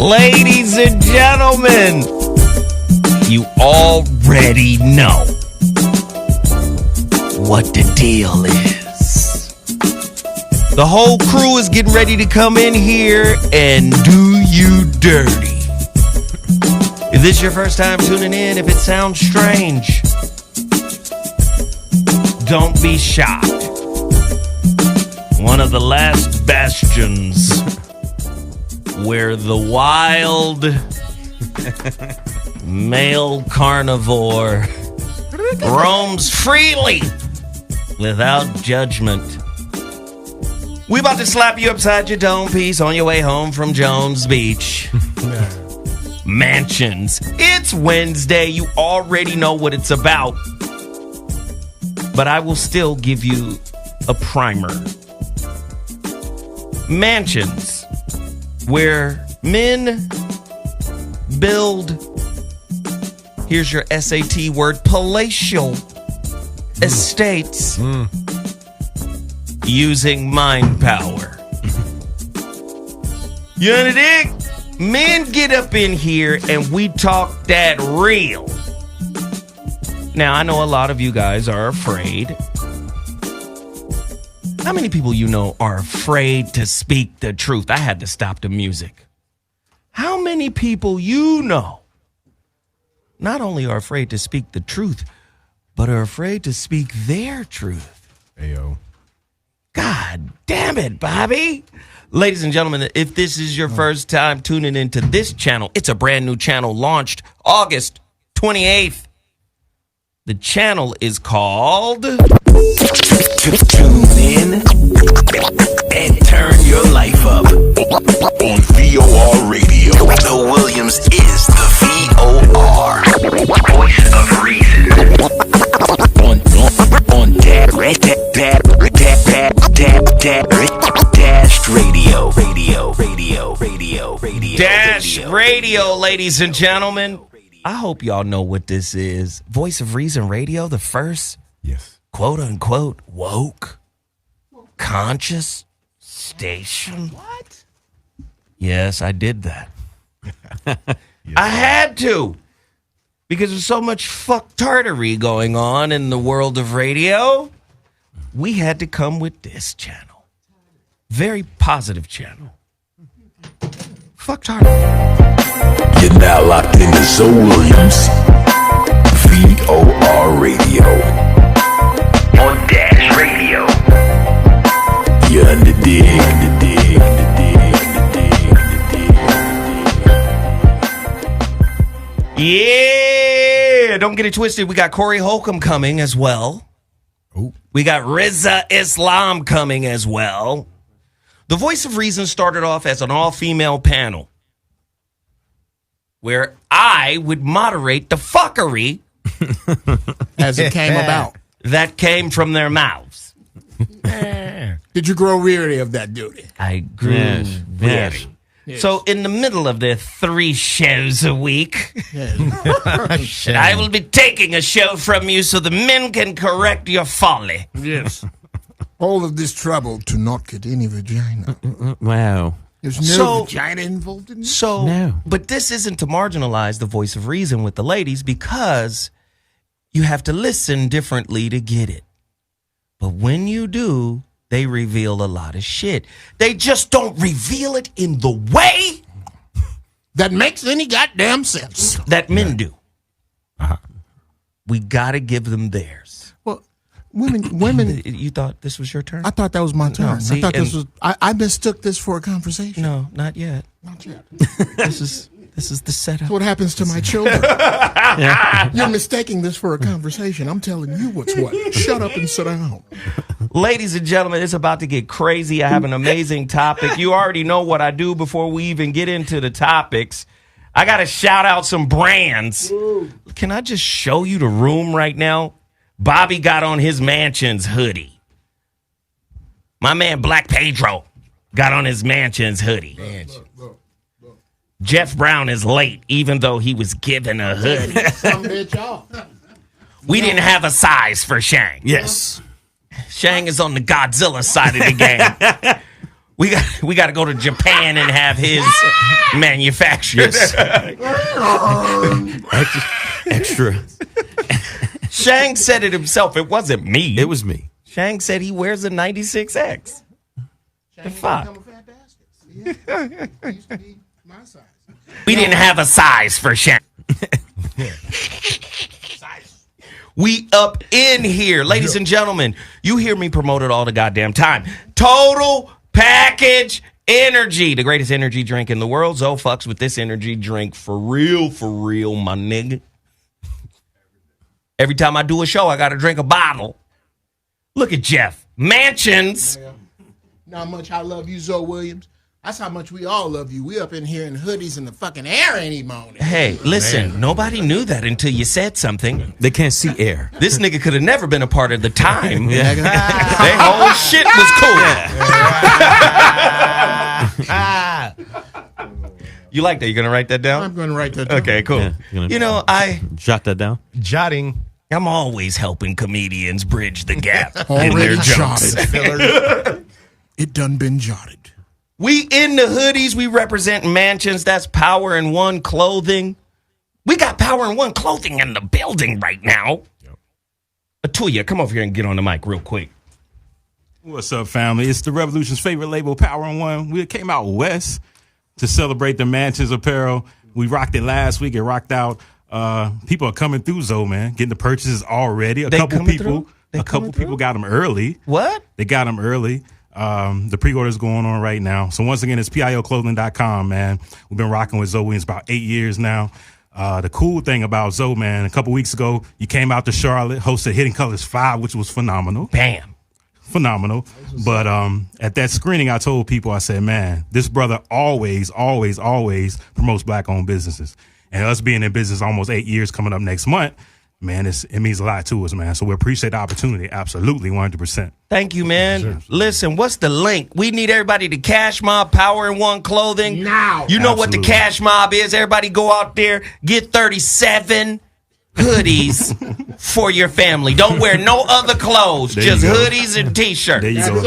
Ladies and gentlemen, you already know what the deal is. The whole crew is getting ready to come in here and do you dirty. If this is your first time tuning in, if it sounds strange, don't be shocked. One of the last bastions where the wild male carnivore roams freely without judgment. We about to slap you upside your dome piece on your way home from Jones Beach. Mansions. It's Wednesday. You already know what it's about. But I will still give you a primer. Mansions, where men build, here's your SAT word, palatial estates using mind power. You know what I dig? Men get up in here and we talk that real. Now, I know a lot of you guys are afraid. How many people you know are afraid to speak the truth? I had to stop the music. How many people you know not only are afraid to speak the truth, but are afraid to speak their truth? Ayo. God damn it, Bobby. Ladies and gentlemen, if this is your first time tuning into this channel, it's a brand new channel launched August 28th. The channel is called Tune in and turn your life up on VOR Radio. Bill Williams is the VOR voice of reason on Dash Radio, ladies and gentlemen. I hope y'all know what this is. Voice of Reason Radio, the first, quote unquote, woke, conscious station. What? Yes, I did that. I had to. Because there's so much fucktardery going on in the world of radio. We had to come with this channel. Very positive channel. Fucktardery. You're now locked into Zoe Williams, VOR Radio, on Dash Radio. You're on the dig, Yeah, don't get it twisted. We got Corey Holcomb coming as well. Ooh. We got RizzaIslam coming as well. The Voice of Reason started off as an all-female panel where I would moderate the fuckery as it came about. That came from their mouths. Did you grow weary of that duty? I grew weary. Yes. So in the middle of their 3 shows a week, I will be taking a show from you so the men can correct your folly. Yes. All of this trouble to not get any vagina. Wow. There's no vagina involved in this? But this isn't to marginalize the Voice of Reason with the ladies because you have to listen differently to get it. But when you do, they reveal a lot of shit. They just don't reveal it in the way that makes any goddamn sense. That men do. We got to give them theirs. Well, women. You thought this was your turn? I thought that was my turn. No, see, I thought this was. I mistook this for a conversation. No, not yet. Not yet. This is the setup. That's what happens to my children. You're mistaking this for a conversation. I'm telling you what's what. Shut up and sit down. Ladies and gentlemen, it's about to get crazy. I have an amazing topic. You already know what I do before we even get into the topics. I got to shout out some brands. Can I just show you the room right now? Bobby got on his Mansions hoodie. My man Black Pedro got on his Mansions hoodie. Jeff Brown is late, even though he was given a hoodie. We didn't have a size for Shang. Yes. Shang is on the Godzilla side of the game. We got to go to Japan and have his manufactured. Extra. Shang said it himself. It wasn't me. It was me. Shang said he wears a 96X. The fuck? Used to be my size. We didn't have a size for Shang. We up in here. Ladies and gentlemen, you hear me promote it all the goddamn time. Total Package Energy, the greatest energy drink in the world. Zoe fucks with this energy drink for real, my nigga. Every time I do a show, I got to drink a bottle. Look at Geoff. Mansions. Not much I love you, Zoe Williams. That's how much we all love you. We up in here in hoodies in the fucking air any morning. Hey, listen, nobody knew that until you said something. They can't see air. This nigga could have never been a part of the time. Their whole shit was cool. You like that? You gonna write that down? I'm gonna write that down. Okay, cool. Yeah, you know, I jot that down. Jotting. I'm always helping comedians bridge the gap in Already their jokes. jotted. It done been jotted. We in the hoodies. We represent Mansions. That's Power in One Clothing. We got Power in One Clothing in the building right now. Atuya, come over here and get on the mic real quick. What's up, family? It's the Revolution's favorite label, Power in One. We came out west to celebrate the Mansions apparel. We rocked it last week. It rocked out. People are coming through, Zoe, man. Getting the purchases already. A couple people got them early. What? They got them early. The pre-order is going on right now. So once again, it's PIOclothing.com, man. We've been rocking with Zoe Williams about 8 years now. The cool thing about Zoe, man, a couple weeks ago, you came out to Charlotte, hosted Hidden Colors 5, which was phenomenal. Bam. Phenomenal. But at that screening, I told people, I said, man, this brother always promotes black-owned businesses. And us being in business almost 8 years coming up next month, man, it means a lot to us, man. So we appreciate the opportunity. Absolutely, 100%. Thank you, man. Sure. Listen, what's the link? We need everybody to Cash Mob Power in One Clothing. Now. You know what the Cash Mob is. Everybody go out there, get 37 hoodies for your family. Don't wear no other clothes, just hoodies and T-shirts. There you go.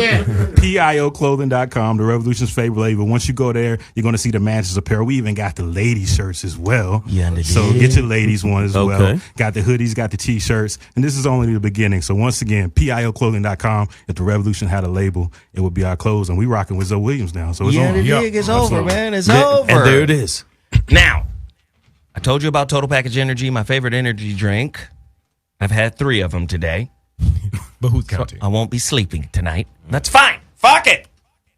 PIOclothing.com, the Revolution's favorite label. Once you go there, you're going to see the Mansions apparel. We even got the ladies' shirts as well. So get your ladies one as well. Got the hoodies, got the T-shirts. And this is only the beginning. So once again, PIOclothing.com. If the Revolution had a label, it would be our clothes. And we rocking with Zoe Williams now. So it's on. It's over, man. It's over. And there it is. Now, I told you about Total Package Energy, my favorite energy drink. I've had 3 of them today. But who's counting? I won't be sleeping tonight. That's fine. Fuck it.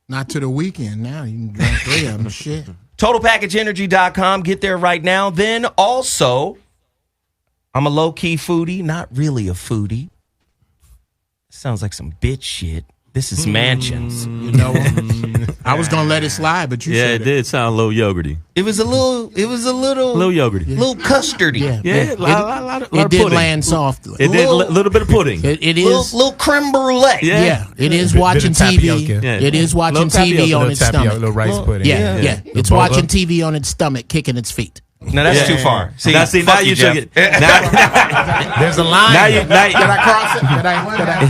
Not to the weekend now. You can drink 3 of them. Shit. TotalPackageEnergy.com. Get there right now. Then also, I'm a low-key foodie. Not really a foodie. Sounds like some bitch shit. This is Mansions. You know what? I was gonna let it slide, but you said it did sound a little yogurty. It was a little yogurty. Little custardy. Yeah. It did land softly. It did a little bit of pudding. It is little creme brulee. Yeah. It is watching TV. It is watching TV on its stomach. Little rice pudding. Yeah. It's watching TV on its stomach, kicking its feet. No, that's too far. See, now you took it. There's a line. Did I cross it?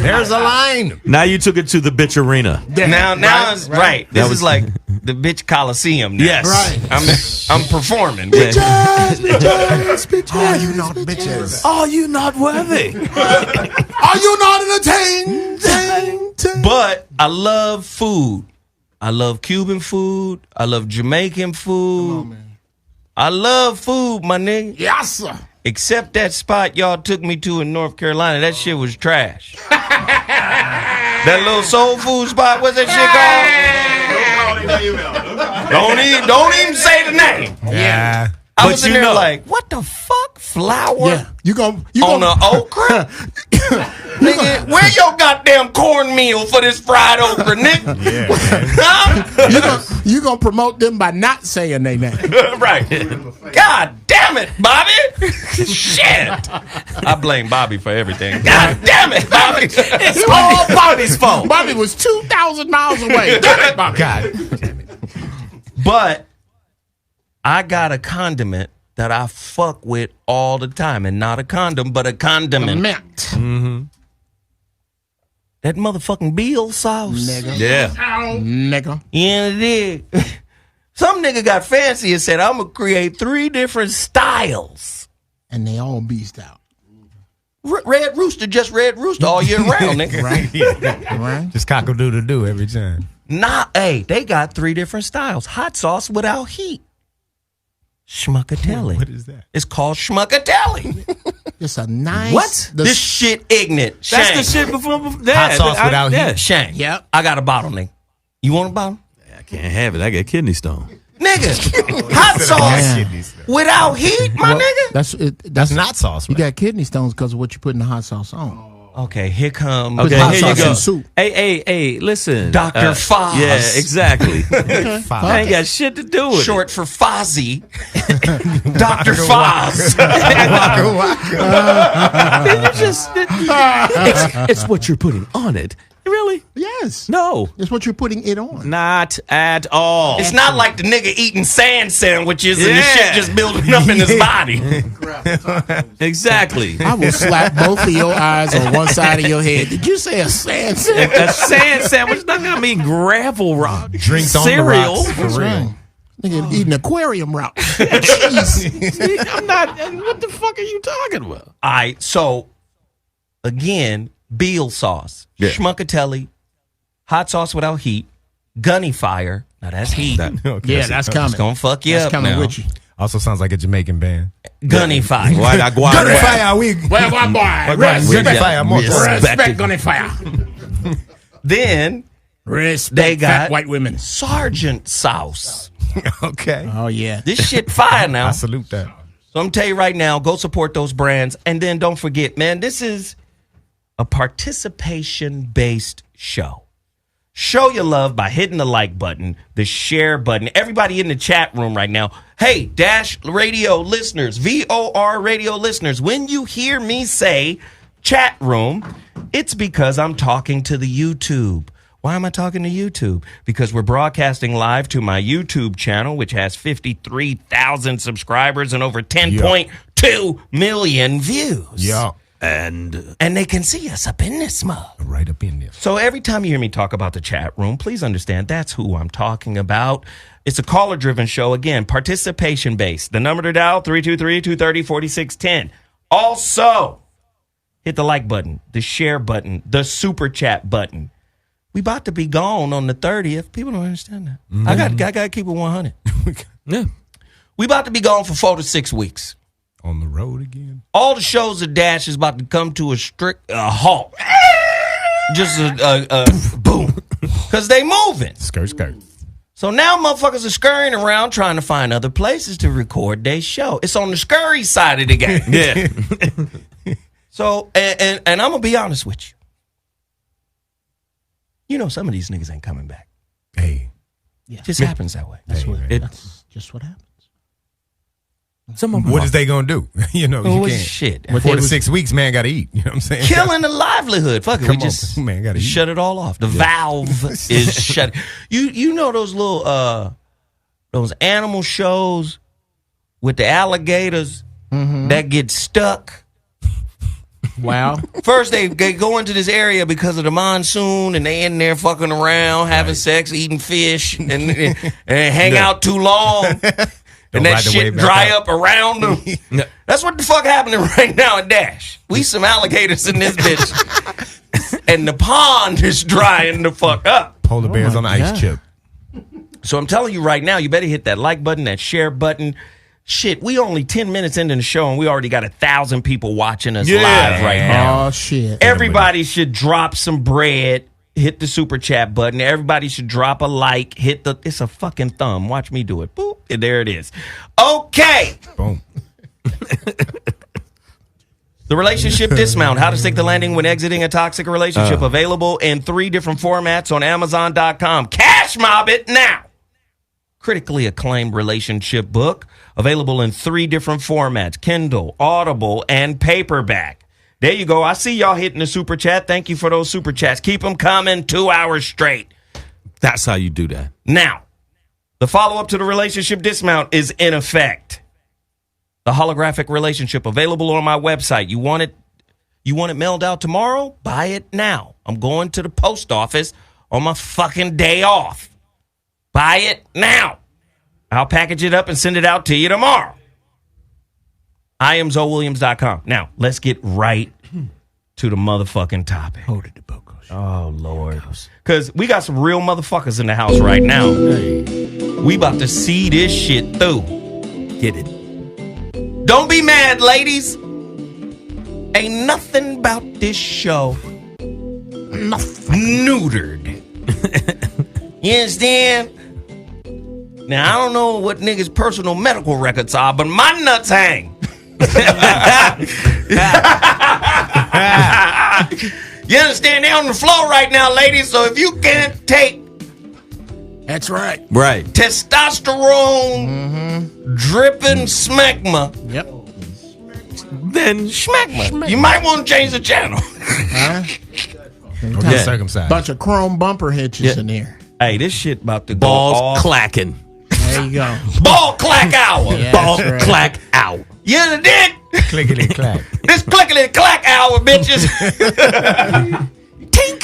There's a line. Now you took it to the bitch arena. Now it's right. This is like the bitch Coliseum now. Yes. Right. I'm performing. Bitches. Are you not bitches? Are you not worthy? Are you not entertained? But I love food. I love Cuban food. I love Jamaican food. Come on, man. I love food, my nigga. Yes, sir. Except that spot y'all took me to in North Carolina. That shit was trash. That little soul food spot, what's that shit called? Don't even say the name. Yeah. I was in there like, what the fuck? Flour? Yeah. You on the okra? Nigga, where your goddamn cornmeal for this fried okra, nigga? Huh? You gonna promote them by not saying their name. Right. God damn it, Bobby. Shit. I blame Bobby for everything. God damn it, Bobby. It's all Bobby's fault. Bobby was 2,000 miles away. Damn it, Bobby. God damn it. But I got a condiment that I fuck with all the time. And not a condom, but a condiment. Mm-hmm. That motherfucking Beal sauce. Nigga. Yeah. Nigga. Yeah, it did. Some nigga got fancy and said, I'm going to create 3 different styles. And they all beast out. Red Rooster, just Red Rooster all year round, nigga. Right? Just cock-a-doodle-doo every time. Nah, hey, they got 3 different styles. Hot sauce without heat. Schmuckatelli. What is that? It's called Schmuckatelli. It's a nice. What? This shit ignorant. That's Shang. the shit before that. Hot sauce without heat. Shang. Yep. I got a bottle, nigga. You want a bottle? I can't have it. I got kidney stone. Nigga, hot sauce without heat, my nigga? That's not sauce, You man. got kidney stones because of what you put in the hot sauce on. Okay, here comes Okay, hot here you sauce go. in soup. Hey, listen. Dr. Foz. Yeah, exactly. I ain't got shit to do with Short for Fozzie. Dr. Foz. It's what you're putting on it. Really? Yes. No. It's what you're putting it on. Not at all. It's not like the nigga eating sand sandwiches and the Yeah. shit just building up in his body. Exactly. I will slap both of your eyes on one side of your head. Did you say a sand sandwich? A sand sandwich doesn't I mean gravel rock. Drinks on the cereal. rocks. For real. Nigga eating aquarium rock. Jeez. I'm not. What the fuck are you talking about? All right, so again, Beal sauce, Schmuckatelli, hot sauce without heat, gunny fire. Now that's heat. Okay. Yeah, that's coming. It's gonna fuck you That's up coming now. with you. Also sounds like a Jamaican band. Gunny fire. Why not go out Gunny there? fire, we. Well, my boy. Gunny fire, more. Respect gunny fire. Then Respect they got fat white women. Sergeant sauce. Okay. Oh, yeah. This shit fire now. I So salute that. I'm gonna tell you right now, go support those brands, and then don't forget, man, this is a participation-based show. Show your love by hitting the like button, the share button. Everybody in the chat room right now. Hey, Dash Radio listeners, VOR Radio listeners, when you hear me say chat room, it's because I'm talking to the YouTube. Why am I talking to YouTube? Because we're broadcasting live to my YouTube channel, which has 53,000 subscribers and over 10.2 million views. Yeah. And they can see us up in this mug. Right up in there. So every time you hear me talk about the chat room, please understand that's who I'm talking about. It's a caller-driven show. Again, participation-based. The number to dial, 323-230-4610. Also, hit the like button, the share button, the super chat button. We about to be gone on the 30th. People don't understand that. Mm-hmm. I got to keep it 100. Yeah. We about to be gone for 4 to 6 weeks. On the road again. All the shows of Dash is about to come to a strict halt. Just a boom. Because they moving. Skirt. So now motherfuckers are scurrying around trying to find other places to record their show. It's on the scurry side of the game. Yeah. So, and I'm going to be honest with you. You know, some of these niggas ain't coming back. Hey. It just happens that way. That's It's just what happens. What is they gonna do? You know, you Oh, can't. shit. 4 to 6 weeks, man, gotta eat. You know what I'm saying? Killing the livelihood. Fuck it. Come We just on, man, gotta eat. shut it all off. The valve is shut. You know those little those animal shows with the alligators that get stuck. Wow. First they go into this area because of the monsoon and they in there fucking around, having sex, eating fish, and hang out too long. And that ride the shit wave back dry out. up around them. That's what the fuck happening right now at Dash. We some alligators in this bitch. And the pond is drying the fuck up. Polar bears on the ice chip. So I'm telling you right now, you better hit that like button, that share button. Shit, we only 10 minutes into the show and we already got 1,000 people watching us live right now. Oh, shit. Everybody should drop some bread. Hit the super chat button. Everybody should drop a like. It's a fucking thumb. Watch me do it. Boop. And there it is. Okay. Boom. The relationship dismount. How to stick the landing when exiting a toxic relationship. Available in 3 different formats on Amazon.com. Cash mob it now. Critically acclaimed relationship book. Available in 3 different formats. Kindle, Audible, and paperback. There you go. I see y'all hitting the super chat. Thank you for those super chats. Keep them coming 2 hours straight. That's how you do that. Now, the follow-up to the relationship dismount is in effect. The holographic relationship available on my website. You want it mailed out tomorrow? Buy it now. I'm going to the post office on my fucking day off. Buy it now. I'll package it up and send it out to you tomorrow. IamZoeWilliams.com. Now, let's get right to the motherfucking topic. Hold it, Bocos. Oh, Lord. Because we got some real motherfuckers in the house right now. We about to see this shit through. Get it. Don't be mad, ladies. Ain't nothing about this show neutered. You understand? Now, I don't know what niggas' personal medical records are, but my nuts hang. You understand? They're on the floor right now, ladies, so if you can't take That's right. Right. testosterone dripping smegma, Yep. Then schmegma, you might want to change the channel. Okay, circumcised. Bunch of chrome bumper hitches in here. Hey, this shit about to go balls off. clacking. There you go. Ball clack hour. Yeah, Ball that's right. clack out. You in the dick? Clickety clack. This clickety clack hour, bitches. Tink.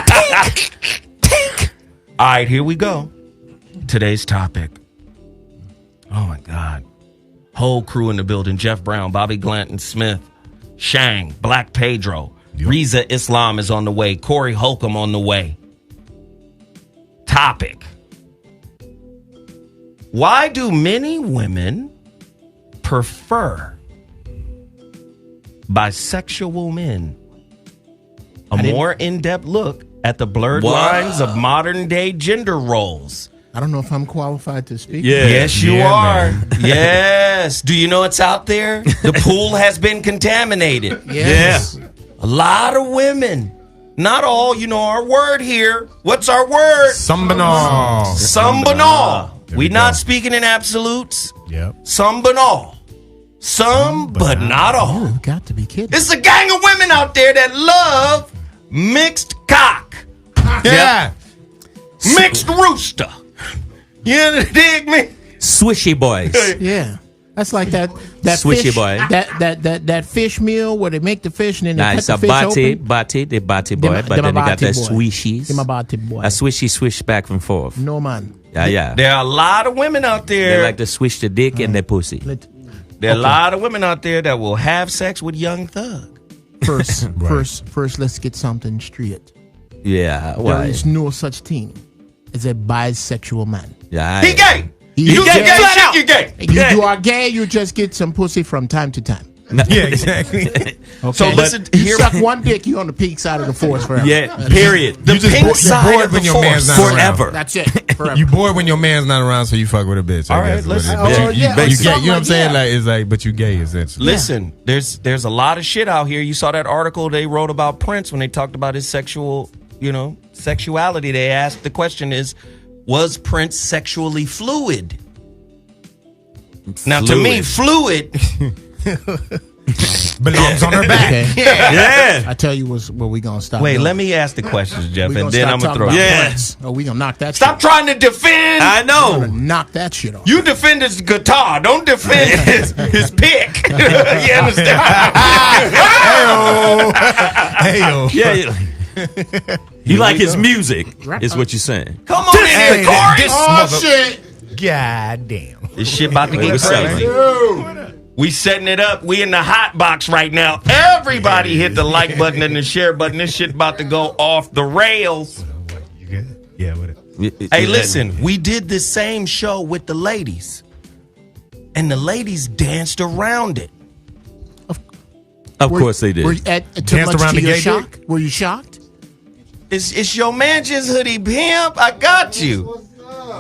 Tink. Tink. All right, here we go. Today's topic. Oh, my God. Whole crew in the building. Jeff Brown, Bobby Glanton, Smith, Shang, Black Pedro. Yep. RizzaIslam is on the way. Corey Holcomb on the way. Topic. Why do many women prefer bisexual men? A more in-depth look at the blurred lines of modern-day gender roles. I don't know if I'm qualified to speak. Yeah. Yes, you Yeah, are. man. Yes. Do you know it's out there? The pool has been contaminated. Yes. A lot of women. Not all. You know our word here. What's our word? Some banal. Some banal. There We we not go. speaking in absolutes. Yep. Some banal. Some, but not all. You've got to be kidding. It's a gang of women out there that love mixed cock. Yeah. Mixed rooster. You dig me? Swishy boys. Yeah. That's like that Swishy fish, boy. That fish meal where they make the fish and then they Nah, cut it's the a fish open. the bati boy, Them- but them then they a got bati the boy. swishies. Them a bati boy. A swishy swish back and forth. No man. Yeah. There are a lot of women out They there. like to swish the dick and the pussy. There are a lot of women out there that will have sex with Young Thug. First, let's get something straight. Yeah, There why? is no such thing as a bisexual man. Yeah, He gay. You You gay. gay, shit, you gay. You are gay. You just get some pussy from time to time. Yeah, exactly. Okay? So listen, you here, suck one dick, you on the peak side of the force forever. Yeah, period. the You just pink you're side bored of the when your force. man's not Forever. around. That's it. Forever. You bored when your man's not around, so you fuck with a bitch. All I right, guess is listen. what it is. Oh, But yeah, you gay. You something know what I'm saying? like Like it's like, but you gay essentially. Listen, there's a lot of shit out here. You saw that article they wrote about Prince when they talked about his sexuality. They asked the question was Prince sexually fluid? Now, to me, fluid. Belongs on her back. Okay. Yeah. I tell you where we gonna stop. Wait, doing. let me ask the questions, Jeff, We and gonna then stop I'm gonna talking throw. about Yeah. Prince. Oh, we gonna knock that. Stop shit. trying to defend. I We're gonna know. knock that shit off. You defend his guitar. Don't defend his pick. You understand? Hey, Yeah. You like his music, is what you're saying. Come on in here, Corey. this Oh shit! God damn. This shit about to get What's crazy. We setting it up. We in the hot box right now. Everybody hit the like button and the share button. This shit about to go off the rails. You good? Yeah, what it? Hey, listen, we did the same show with the ladies, and the ladies danced around it. Of course they did. Were you too Danced much around to the your gay shock? Were you shocked? It's your man's hoodie pimp. I got you.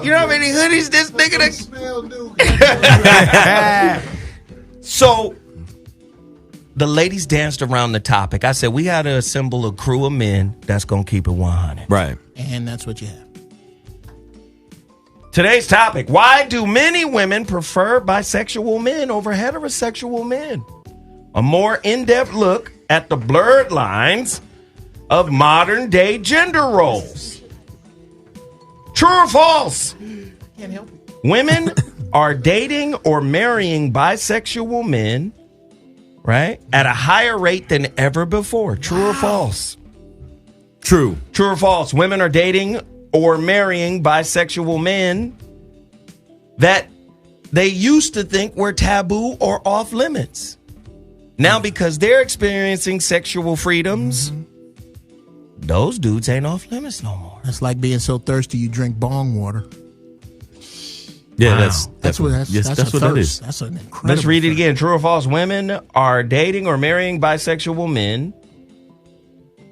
You know how many hoodies this nigga So the ladies danced around the topic. I said we got to assemble a crew of men that's gonna keep it 100. Right. And that's what you have. Today's topic: why do many women prefer bisexual men over heterosexual men? A more in-depth look at the blurred lines of modern-day gender roles. True or false? Can't help it. Women are dating or marrying bisexual men, right, at a higher rate than ever before. True or false? True. True or false? Women are dating or marrying bisexual men that they used to think were taboo or off limits. Now, because they're experiencing sexual freedoms, those dudes ain't off limits no more. That's like being so thirsty you drink bong water. Yeah, Wow. That's what that is. That's an incredible. Let's read it again. True or false? Women are dating or marrying bisexual men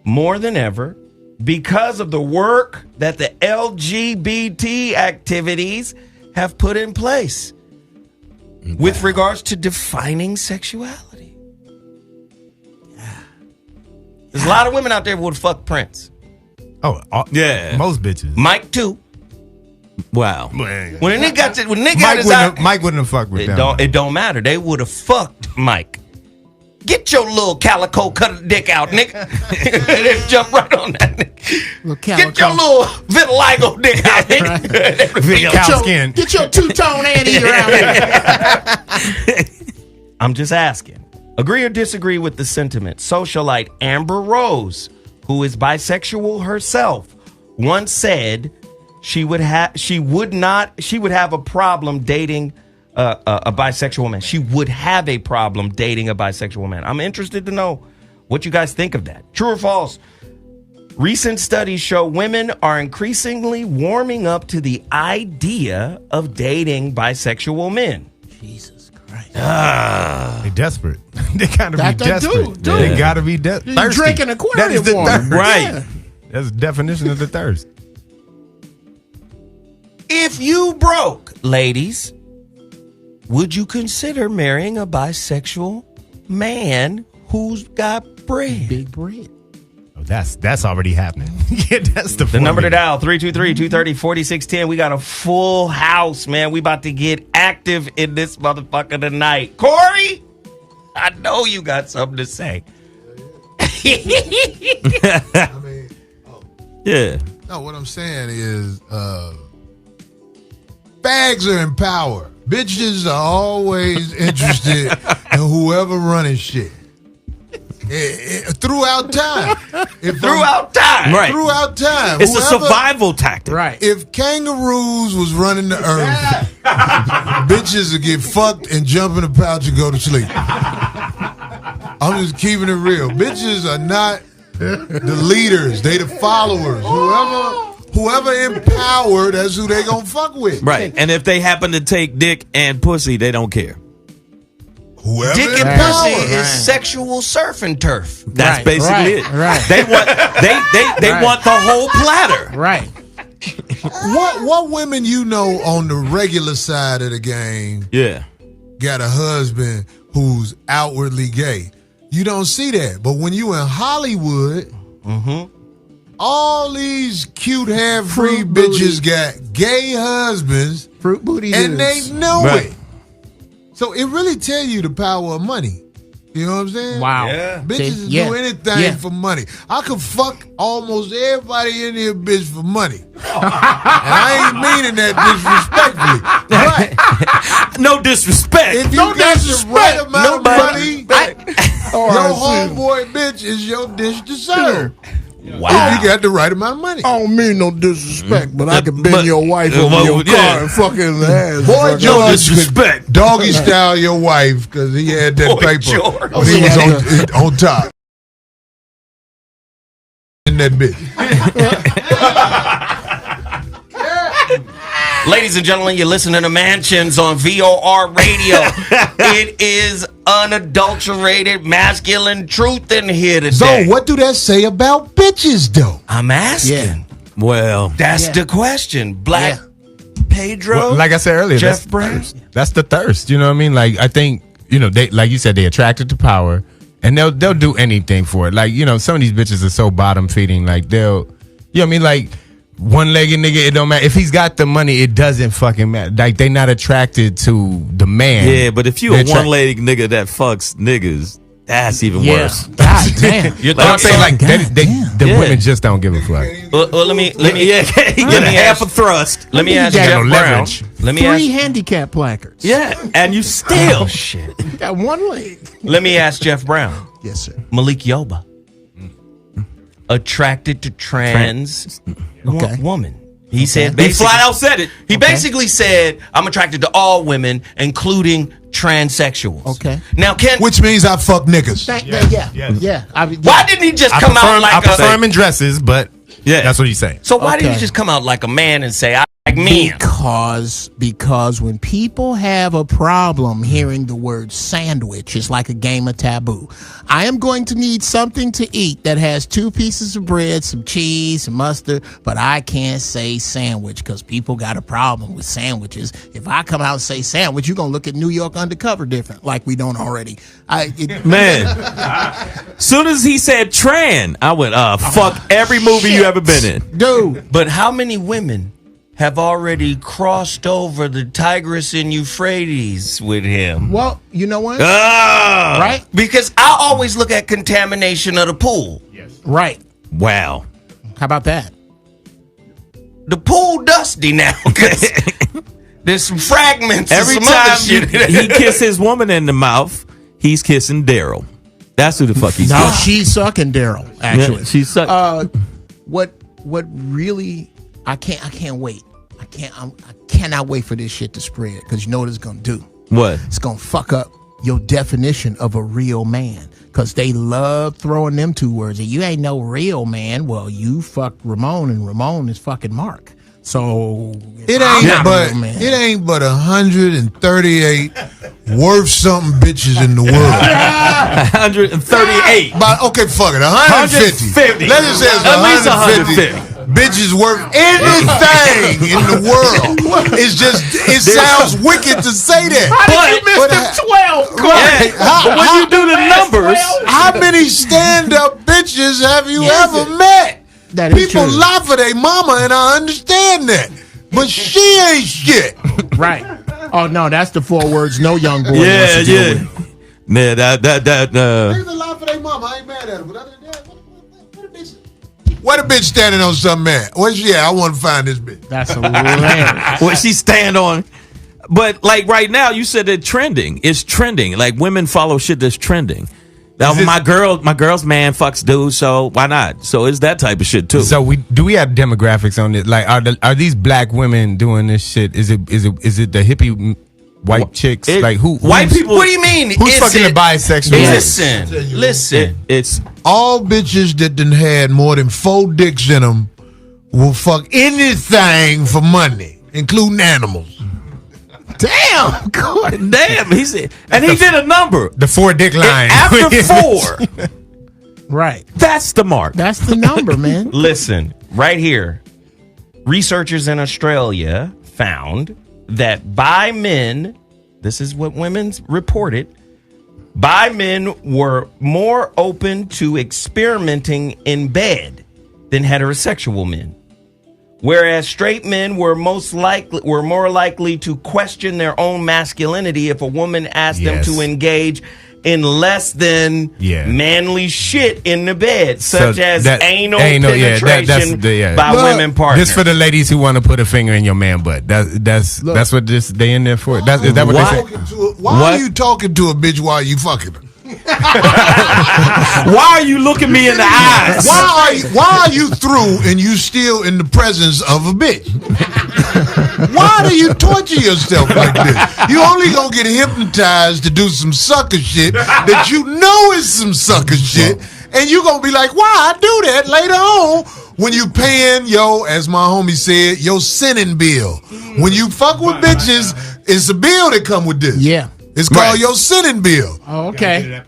more than ever because of the work that the LGBT activities have put in place with regards to defining sexuality. Yeah. There's a lot of women out there who would fuck Prince. Oh, yeah. Most bitches. Mike too. Wow. When a nigga got to, when nigga got his out, Mike wouldn't have fucked with them. It don't matter. They would have fucked Mike. Get your little calico cut dick out, nigga. Just jump right on that nigga. Get your little vitiligo dick out, nigga. Get your two-tone anteater out here. I'm just asking. Agree or disagree with the sentiment? Socialite Amber Rose, who is bisexual herself, once said she would have a problem dating a bisexual man. She would have a problem dating a bisexual man. I'm interested to know what you guys think of that. True or false? Recent studies show women are increasingly warming up to the idea of dating bisexual men. Jesus Christ. They're desperate. They gotta be desperate. They gotta be thirsty. You're drinking aquarium water. Right. Yeah. That's the definition of the thirst. If you broke, ladies, would you consider marrying a bisexual man who's got bread? Big bread. Oh, that's already happening. Yeah, that's the number to dial, 323-230-4610. We got a full house, man. We about to get active in this motherfucker tonight. Corey, I know you got something to say. Yeah. No, what I'm saying is fags are in power. Bitches are always interested in whoever running shit. Throughout time. Throughout time. Right. Throughout time. It's a survival tactic. Right. If kangaroos was running the earth, bitches would get fucked and jump in the pouch and go to sleep. I'm just keeping it real. Bitches are not the leaders. They the followers. Whoever in power, that's who they gonna fuck with. Right. And if they happen to take dick and pussy, they don't care. Whoever Dick in and power. pussy is sexual surf and turf. That's basically it. Right. They want the whole platter. Right. What women you know on the regular side of the game Yeah. got a husband who's outwardly gay? You don't see that. But when you in Hollywood, all these cute half-free Fruit bitches got gay husbands, Fruit booty and dudes. they know Right. it. So it really tell you the power of money. You know what I'm saying? Wow. Yeah. Bitches Yeah. do anything Yeah. for money. I could fuck almost everybody in here, bitch, for money. And I ain't meaning that disrespectfully. But No disrespect. if you got the right amount of money, your homeboy bitch is your dish to serve. Wow. If you got the right amount of money. I don't mean no disrespect, but I can bend But- your wife over your car and fuck in the ass. Boy George disrespect. could doggy style your wife because he had that Boy paper George. when he was on top. In that bitch. Ladies and gentlemen, you're listening to Mansions on VOR Radio. It is unadulterated masculine truth in here today. So what do that say about bitches, though? I'm asking. Yeah. Well, That's the question. Black Pedro. Well, like I said earlier, Jeff that's Brown. That's the thirst. You know what I mean? Like I think they, like you said, they attracted to power, and they'll do anything for it. Like some of these bitches are so bottom feeding. Like they'll, you know what I mean? Like one-legged nigga, it don't matter if he's got the money. It doesn't fucking matter. Like they not attracted to the man. yeah, but if you a They're one-legged nigga that fucks niggas, that's even worse. God damn. I'm saying like the Yeah. women just don't give a fuck. Well, let me Yeah, he get a half a thrust. let me You ask got Jeff no Brown. leverage. Let me 3 ask. handicap placards. Yeah, and you still. Oh shit. You got one leg. Let me ask Jeff Brown. Yes, sir. Malik Yoba. attracted to trans woman. He said, he flat out said it. He basically said, I'm attracted to all women, including transsexuals. Okay. Now, which means I fuck niggas. Why didn't he just come out like I prefer him in dresses, but that's what he's saying. So why didn't he just come out like a man and say, I like men? Because when people have a problem hearing the word sandwich, it's like a game of taboo. I am going to need something to eat that has 2 pieces of bread, some cheese, some mustard, but I can't say sandwich because people got a problem with sandwiches. If I come out and say sandwich, you're going to look at New York Undercover different, like we don't already. Soon as he said tran, I went, fuck every movie you ever been in. Dude. But how many women have already crossed over the Tigris and Euphrates with him? Well, you know what? Right? Because I always look at contamination of the pool. Yes. Right. Wow. How about that? The pool dusty now because there's some fragments. Every and some time other shit. he kisses his woman in the mouth, he's kissing Daryl. That's who the fuck he's No, she's sucking Daryl, actually. Yeah, she's sucking. What really... I can't wait. I cannot wait for this shit to spread because you know what it's gonna do. What? It's gonna fuck up your definition of a real man because they love throwing them 2 words. You ain't no real man. Well, you fucked Ramon and Ramon is fucking Mark. So it ain't but 138 worth something bitches in the world. 138. But okay, fuck it, 150. Let's just say it's at least 150. Bitches worth anything in the world. It's just, it sounds wicked to say that. How did you miss the 12? Right. But when you do the numbers, how many stand-up bitches have you ever met? That is People true. lie for their mama, and I understand that. But she ain't shit. Right. Oh, no, that's the 4 words no young boy wants to deal with. Yeah, Niggas lie for their mama. I ain't mad at her. But other than that, what a bitch standing on something, man? Where's she at? I want to find this bitch. That's hilarious. what she stand on. But like right now, you said it trending. It's trending. Like women follow shit that's trending. Now, my girl's man fucks dudes, so why not? So it's that type of shit too. So we have demographics on it? Like are these black women doing this shit? Is it the hippie white chicks? Like white people? What do you mean? Who's fucking the bisexual? Listen. It's all bitches that done had more than 4 dicks in them will fuck anything for money, including animals. Damn, God. Damn, he said, and he did a number. The 4 dick line. After 4. Right. That's the mark. That's the number, man. Listen, right here. Researchers in Australia found that bi men, this is what women's reported, bi men were more open to experimenting in bed than heterosexual men. Whereas straight men were more likely to question their own masculinity if a woman asked them to engage in less than manly shit in the bed, such as anal penetration by women partners. This for the ladies who want to put a finger in your man butt. That's what they in there for. Is that what they say? Why are you talking to a bitch while you fucking her? Why are you looking me in the eyes? Why are you through and you still in the presence of a bitch? Why do you torture yourself like this? You only gonna get hypnotized to do some sucker shit that you know is some sucker shit, and you gonna be like, why I do that later on when you paying as my homie said, your sinning bill. When you fuck with bitches, it's a bill that come with this. Yeah. It's called your sinning bill. Oh, okay.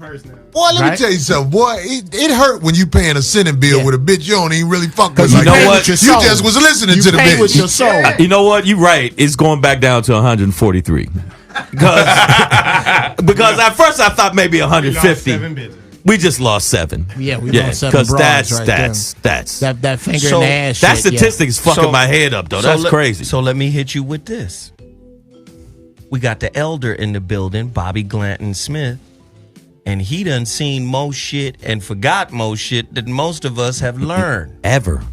Boy, let me tell you something. Boy, it hurt when you paying a sinning bill with a bitch you don't even really fuck with. You know what? You just was listening to the bitch. With your soul. You know what? You're right. It's going back down to 143. Because at first I thought maybe 150. We just lost 7. Yeah, we lost 7 broads that's that finger in the ass. That statistic is fucking my head up though. That's crazy. So let me hit you with this. We got the elder in the building, Bobby Glanton Smith, and he done seen most shit and forgot most shit that most of us have learned. Ever.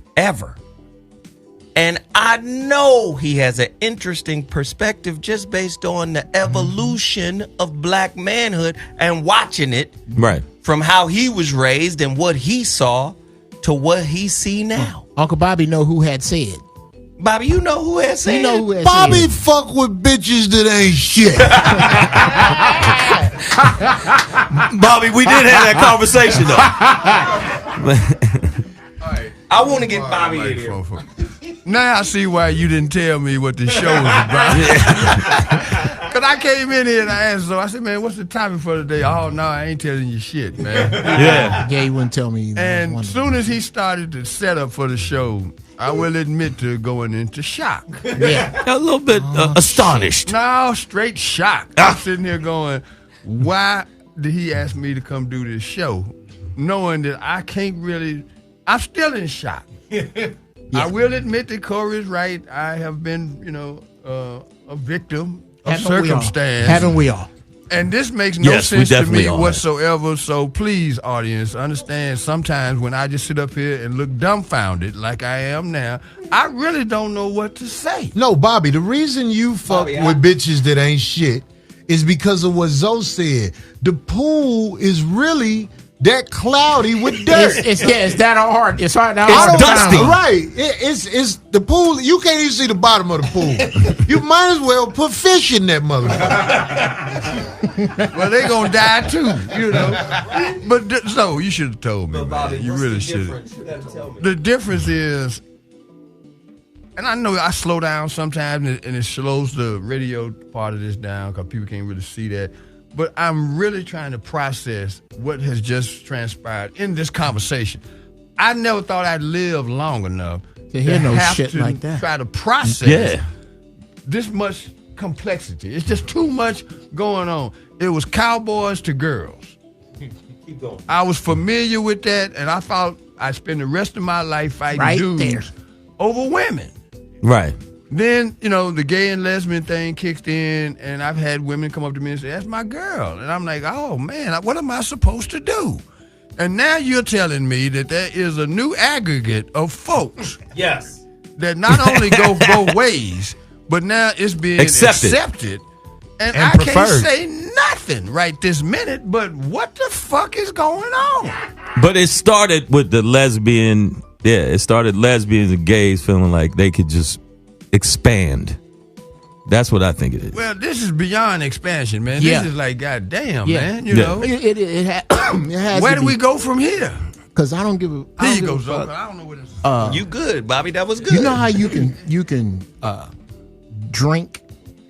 And I know he has an interesting perspective just based on the evolution of black manhood and watching it right from how he was raised and what he saw to what he see now. Uncle Bobby know who had said. Bobby, you know who has said. You know who has Bobby said. fuck with bitches that ain't shit. Bobby, we did have that conversation though. I want to get Bobby in here. Now I see why you didn't tell me what the show was about. Because I came in here and I asked, so I said, man, what's the topic for today? Oh, no, I ain't telling you shit, man. Yeah. Yeah, he wouldn't tell me. And as soon as he started the setup for the show, I will admit to going into shock. Yeah. A little bit astonished. No, straight shock. I'm sitting here going, why did he ask me to come do this show? Knowing that I can't really, I'm still in shock. I will admit that Corey's right. I have been, a victim of circumstance. Haven't we all? And this makes no Yes, we sense to definitely me are. whatsoever. So please, audience, understand sometimes when I just sit up here and look dumbfounded like I am now, I really don't know what to say. No, Bobby, the reason you fuck with bitches that ain't shit is because of what Zoe said. The pool is really that cloudy with dirt. It's that hard. It's hard. It's dusty. Right. It's the pool. You can't even see the bottom of the pool. You might as well put fish in that motherfucker. Well, they gonna die too, But so you should have told me, man. You really should. The difference is, and I know I slow down sometimes, and it slows the radio part of this down because people can't really see that. But I'm really trying to process what has just transpired in this conversation. I never thought I'd live long enough to hear no have shit to like that. try to process this much complexity. It's just too much going on. It was cowboys to girls. Keep going. I was familiar with that, and I thought I'd spend the rest of my life fighting dudes over women. Right. Then, the gay and lesbian thing kicked in, and I've had women come up to me and say, that's my girl. And I'm like, oh, man, what am I supposed to do? And now you're telling me that there is a new aggregate of folks that not only go both ways, but now it's being accepted. And I can't say nothing right this minute, but what the fuck is going on? But it started with the lesbian, it started lesbians and gays feeling like they could just expand. That's what I think it is. Well, this is beyond expansion, man. Yeah. This is like, goddamn, man. It has Where to do be, we go from here? Because I don't give a. Here you go, Zoe. I don't know what this is. You good, Bobby? That was good. You know how you can drink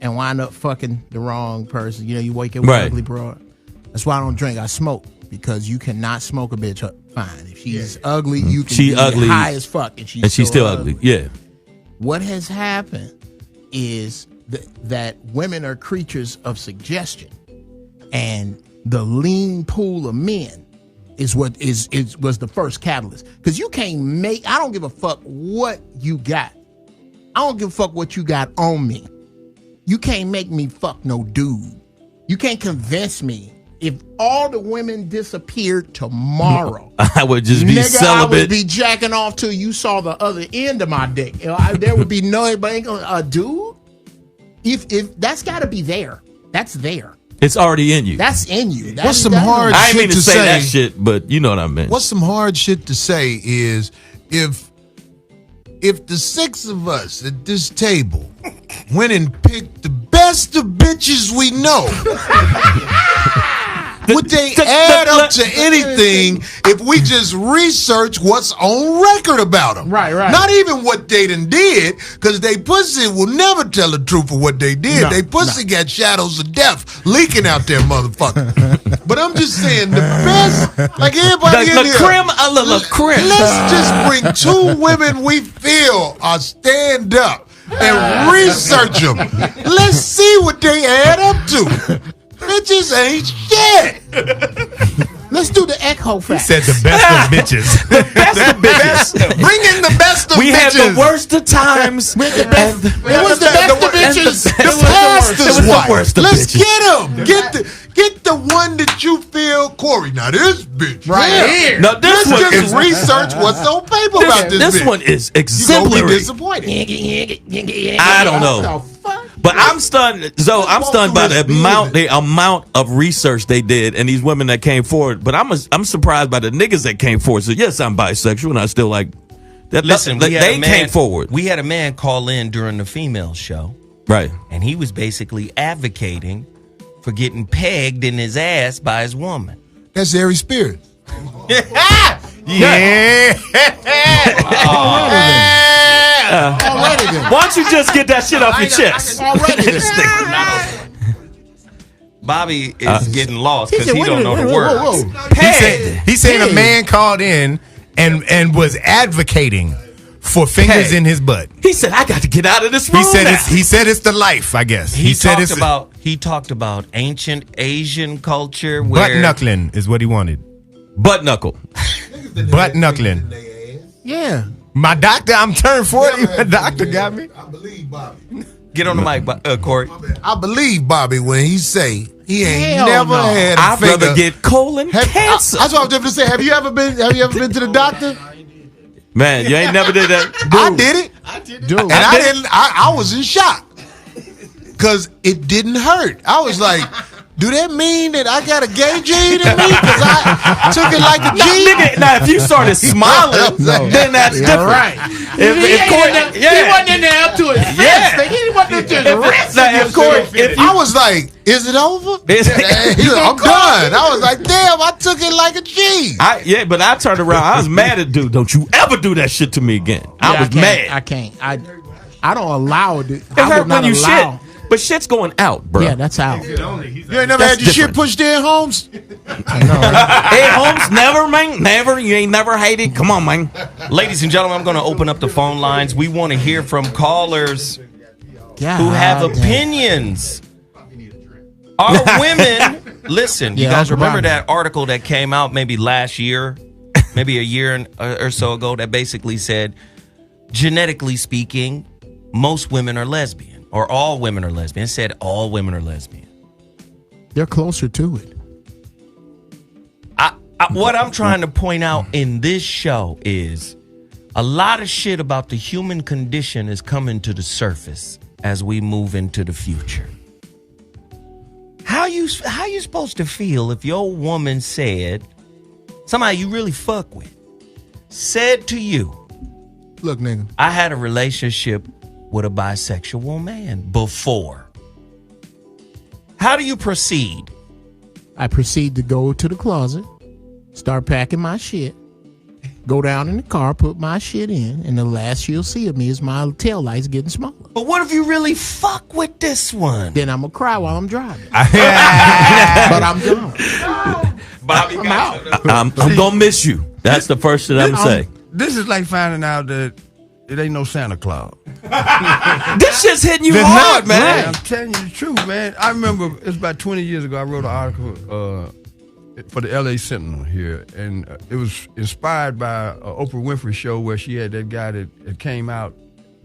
and wind up fucking the wrong person. You wake up with ugly broad. That's why I don't drink. I smoke because you cannot smoke a bitch fine. If she's ugly, you can be ugly, high as fuck, and she's still ugly. Yeah. What has happened is that women are creatures of suggestion, and the lean pool of men is what was the first catalyst. Because you can't make. I don't give a fuck what you got. I don't give a fuck what you got on me. You can't make me fuck no dude. You can't convince me. If all the women disappeared tomorrow, I would just be celibate. I would be jacking off till you saw the other end of my dick. There would be nobody a dude. If that's got to be there, that's there. It's already in you. That's in you. What's some hard I shit ain't mean to say say that shit, but you know what I meant. What's some hard shit to say is if the six of us at this table went and picked the best of bitches we know, would they add up to anything if we just research what's on record about them? Right. Not even what they done did, because they pussy will never tell the truth of what they did. They pussy got shadows of death leaking out there, motherfucker. But I'm just saying, the best, like everybody in here, creme a la creme. let's just bring two women we feel are stand up and research them. Let's see what they add up to. Bitches ain't shit. Let's do the echo fact. Said the best of bitches. The best of bitches. Bring in the best of We bitches. had the worst of times. It was the best of bitches. The pastor's wife. worst of Let's bitches. get them. Get the one that you feel, Corey. Now this bitch Right here. No, this Let's one just is research what's on paper about this bitch. one is You gonna be exemplary. disappointed. I don't know. What the fuck? But I'm stunned. So I'm stunned by the amount of research they did and these women that came forward. But I'm surprised by the niggas that came forward. So yes, I'm bisexual, and I still like that. Listen, they came forward. We had a man call in during the female show, right? And he was basically advocating for getting pegged in his ass by his woman. That's Aries Spirit. Yeah. Already then. Why don't you just get that shit off your chest? Bobby is getting lost because he don't know the words. He said a man called in and was advocating for fingers in his butt. He said, "I got to get out of this room." He said it's the life, I guess. He talked about ancient Asian culture where butt knuckling is what he wanted. Butt knuckle. Butt knuckling. Yeah. My doctor, I'm turned 40. My doctor got me. I believe Bobby. Get on the mic, Corey. I believe Bobby when he say he ain't Hell never no. had a I'd finger. rather get colon cancer. That's what I was just gonna say. Have you ever been to the doctor? Man, you ain't never did that. I did it. Dude. And I was in shock. Cause it didn't hurt. I was like, do that mean that I got a gay gene in me? Because I took it like a G? Now, if you started smiling, then that's different. Right. If Corey, he wasn't in there up to his fist. He wasn't just resting. I was like, is it over? He's like, I'm done. I was like, damn, I took it like a G. But I turned around. I was mad at dude. Don't you ever do that shit to me again. I was mad. I can't. I don't allow it. It hurt when you shit. But shit's going out, bro. Yeah, that's out. You ain't never had your shit pushed in, Holmes? Hey, Holmes, never, man. Never. You ain't never hated. Come on, man. Ladies and gentlemen, I'm going to open up the phone lines. We want to hear from callers who have opinions. Are women, listen, you guys remember that article that came out maybe last year, maybe a year or so ago, that basically said, genetically speaking, most women are lesbian. Or all women are lesbian. It said all women are lesbian. They're closer to it. What I'm trying to point out in this show is a lot of shit about the human condition is coming to the surface as we move into the future. How you supposed to feel if your woman said, somebody you really fuck with, said to you, look, nigga, I had a relationship with a bisexual man before. How do you proceed? I proceed to go to the closet, start packing my shit, go down in the car, put my shit in, and the last you'll see of me is my taillights getting smaller. But what if you really fuck with this one? Then I'm going to cry while I'm driving. But I'm done. Bobby, I'm out. I'm going to miss you. That's the first shit I'm going to say. This is like finding out that it ain't no Santa Claus. This shit's hitting you hard, man. I'm telling you the truth, man. I remember it's about 20 years ago. I wrote an article for the LA Sentinel here, and it was inspired by an Oprah Winfrey show where she had that guy that came out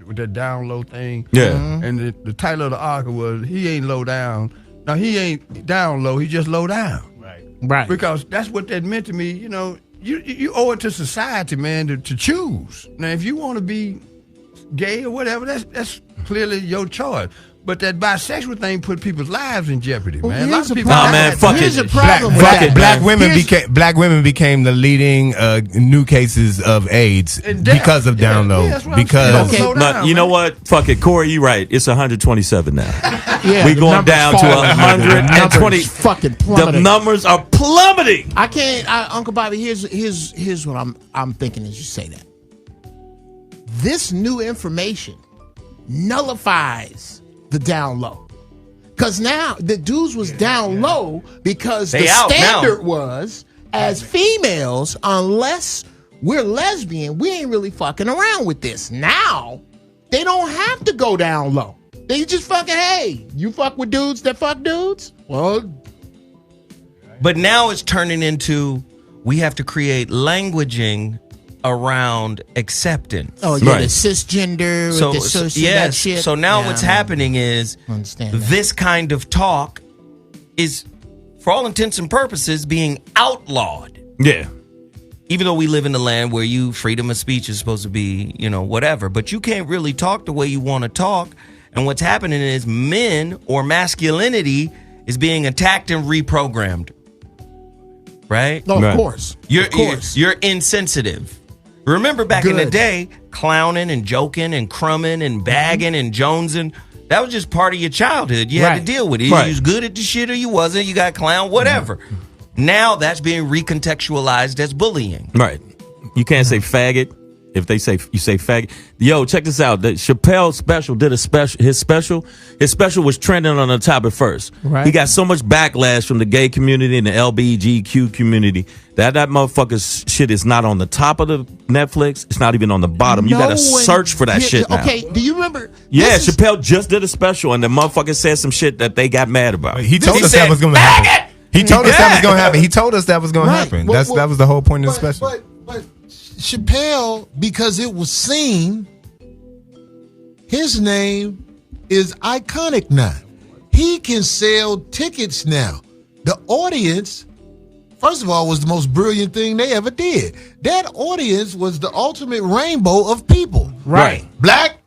with that down low thing. Yeah. And the title of the article was, he ain't low down. Now, he ain't down low, he just low down. Right. Because that's what that meant to me, you know. You owe it to society, man, to choose. Now, if you want to be gay or whatever, that's clearly your choice. But that bisexual thing put people's lives in jeopardy, man. A lot of people. Nah, man, fuck Here's it. the problem with that. Black women became the leading new cases of AIDS because of down low. Because you know what? Fuck it, Corey, you right. It's 127 now. Yeah, we going down to 120. Fucking plummeting. The numbers are plummeting. I can't, Uncle Bobby. Here's what I'm thinking as you say that. This new information nullifies the down low, because now the dudes was down low because the standard was, as females, unless we're lesbian, we ain't really fucking around with this. Now they don't have to go down low. They just fucking, hey, you fuck with dudes that fuck dudes? Well, but now it's turning into, we have to create languaging around acceptance. Oh, yeah, the cisgender, that shit. So now what's happening is this kind of talk is, for all intents and purposes, being outlawed. Yeah. Even though we live in a land where freedom of speech is supposed to be, whatever, but you can't really talk the way you want to talk. And what's happening is men or masculinity is being attacked and reprogrammed. Right? No, of course. You're insensitive. Remember back in the day, clowning and joking and crumbing and bagging and jonesing, that was just part of your childhood. You had to deal with it. You was good at the shit or you wasn't. You got clown, whatever. Now that's being recontextualized as bullying. Right. You can't say faggot if they say you say faggot. Yo, check this out. The Chappelle special did a special. His special was trending on the top at first. Right. He got so much backlash from the gay community and the LBGQ community that motherfucker's shit is not on the top of the Netflix. It's not even on the bottom. You gotta search for that shit now. Okay, do you remember? Yeah, Chappelle just did a special and the motherfucker said some shit that they got mad about. He told us that was going to happen. He told us that was going to happen. He told us that was going to happen. Well, that was the whole point of the special. But Chappelle, because it was seen, his name is iconic now. He can sell tickets now. The audience, first of all, was the most brilliant thing they ever did. That audience was the ultimate rainbow of people. Right. Black,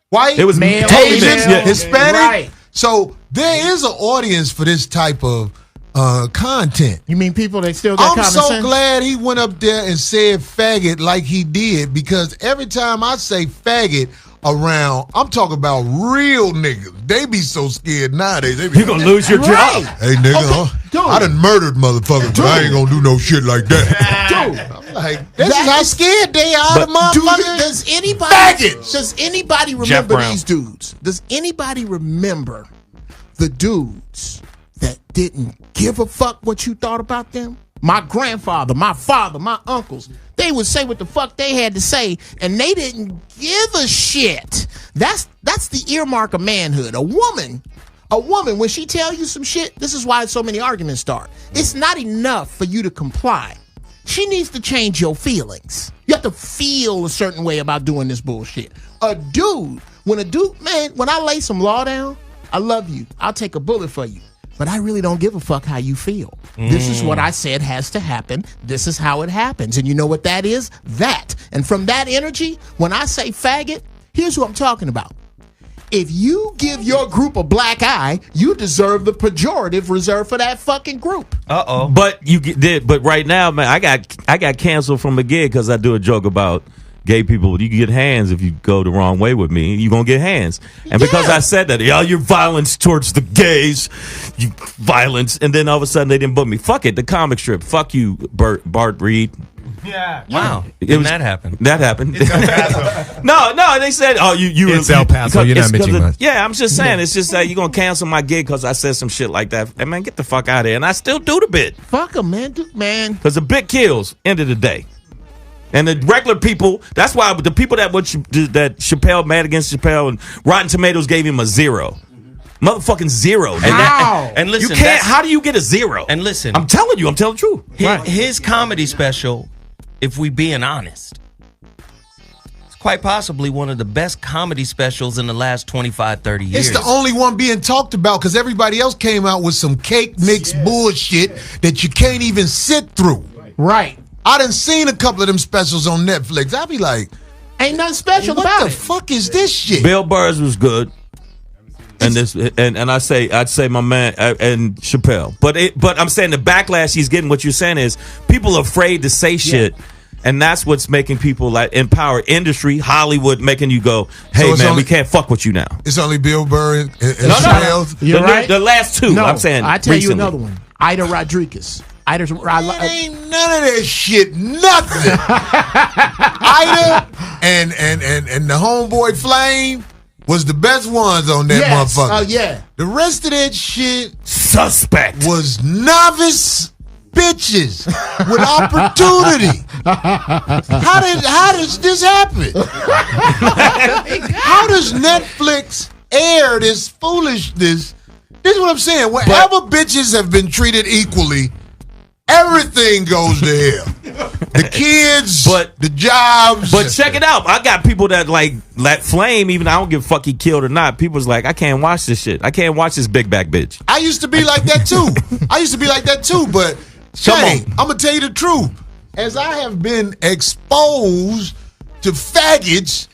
white, It was male, Asian, female. Hispanic. Right. So there is an audience for this type of content. You mean people that still got I'm common so sense? glad he went up there and said faggot like he did, because every time I say faggot around, I'm talking about real niggas. They be so scared nowadays. They be You're gonna lose your job. Hey nigga, Dude. I done murdered motherfuckers, but I ain't gonna do no shit like that. Dude, I'm like, this is how scared they are, the motherfuckers. does anybody Jeff remember Brown. these dudes? Does anybody remember the dudes that didn't give a fuck what you thought about them? My grandfather, my father, my uncles, they would say what the fuck they had to say, and they didn't give a shit. That's the earmark of manhood. A woman, when she tell you some shit, this is why so many arguments start. It's not enough for you to comply. She needs to change your feelings. You have to feel a certain way about doing this bullshit. When I lay some law down, I love you. I'll take a bullet for you. But I really don't give a fuck how you feel. This is what I said has to happen. This is how it happens. And you know what that is? That. And from that energy, when I say faggot, here's what I'm talking about. If you give your group a black eye, you deserve the pejorative reserved for that fucking group. But you did. But right now, man, I got canceled from a gig because I do a joke about gay people. You can get hands if you go the wrong way with me. You gonna get hands. And because I said that, your violence towards the gays, you violence, and then all of a sudden they didn't book me. Fuck it, the comic strip. Fuck you, Bart Reed. Yeah. Wow. That happened. That happened. No, they said, It's El Paso. You're not mentioning much. Yeah, I'm just saying. It's just that you're going to cancel my gig because I said some shit like that. And man, get the fuck out of here. And I still do the bit. Fuck them, man. Because the bit kills, end of the day. And the regular people, that's why the people that Chappelle mad against Chappelle and Rotten Tomatoes gave him a 0. Motherfucking 0. And listen, you can't. How do you get a 0? And listen, I'm telling you, I'm telling the truth. His comedy special, if we being honest, it's quite possibly one of the best comedy specials in the last 25, 30 years. It's the only one being talked about because everybody else came out with some cake mix bullshit that you can't even sit through. Right. I done seen a couple of them specials on Netflix. I be like, ain't nothing special about what it. the fuck is this shit? Bill Burr's was good. And I'd say my man and Chappelle, but I'm saying the backlash he's getting. What you're saying is people are afraid to say shit, and that's what's making people like empower industry, Hollywood, making you go, "Hey man, we can't fuck with you now." It's only Bill Burr and Chappelle. You're right. The last two. No, I'm saying. I tell recently. you another one. Ida Rodriguez. Ain't none of that shit. Nothing. Ida and the homeboy Flame was the best ones on that motherfucker. Oh yeah. The rest of that shit suspect was novice bitches with opportunity. How does this happen? How does Netflix air this foolishness? This is what I'm saying. Wherever bitches have been treated equally, everything goes to hell. The kids, the jobs. But check it out. I got people that like Flame, even I don't give a fuck he killed or not. People's like, I can't watch this shit. I can't watch this big back bitch. I used to be like that too. But Shang, I'm going to tell you the truth. As I have been exposed to faggots,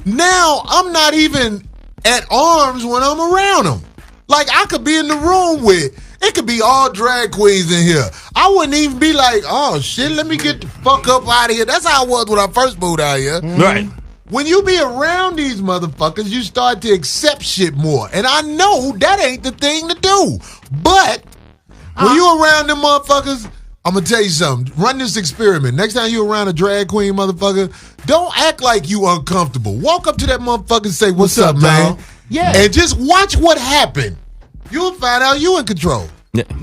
now I'm not even at arms when I'm around them. Like, I could be in the room with, it could be all drag queens in here. I wouldn't even be like, oh, shit, let me get the fuck up out of here. That's how I was when I first moved out here. Right. When you be around these motherfuckers, you start to accept shit more. And I know that ain't the thing to do. But when you around them motherfuckers, I'm going to tell you something. Run this experiment. Next time you around a drag queen motherfucker, don't act like you uncomfortable. Walk up to that motherfucker and say, what's up, man? Yeah. And just watch what happened. You'll find out you in control.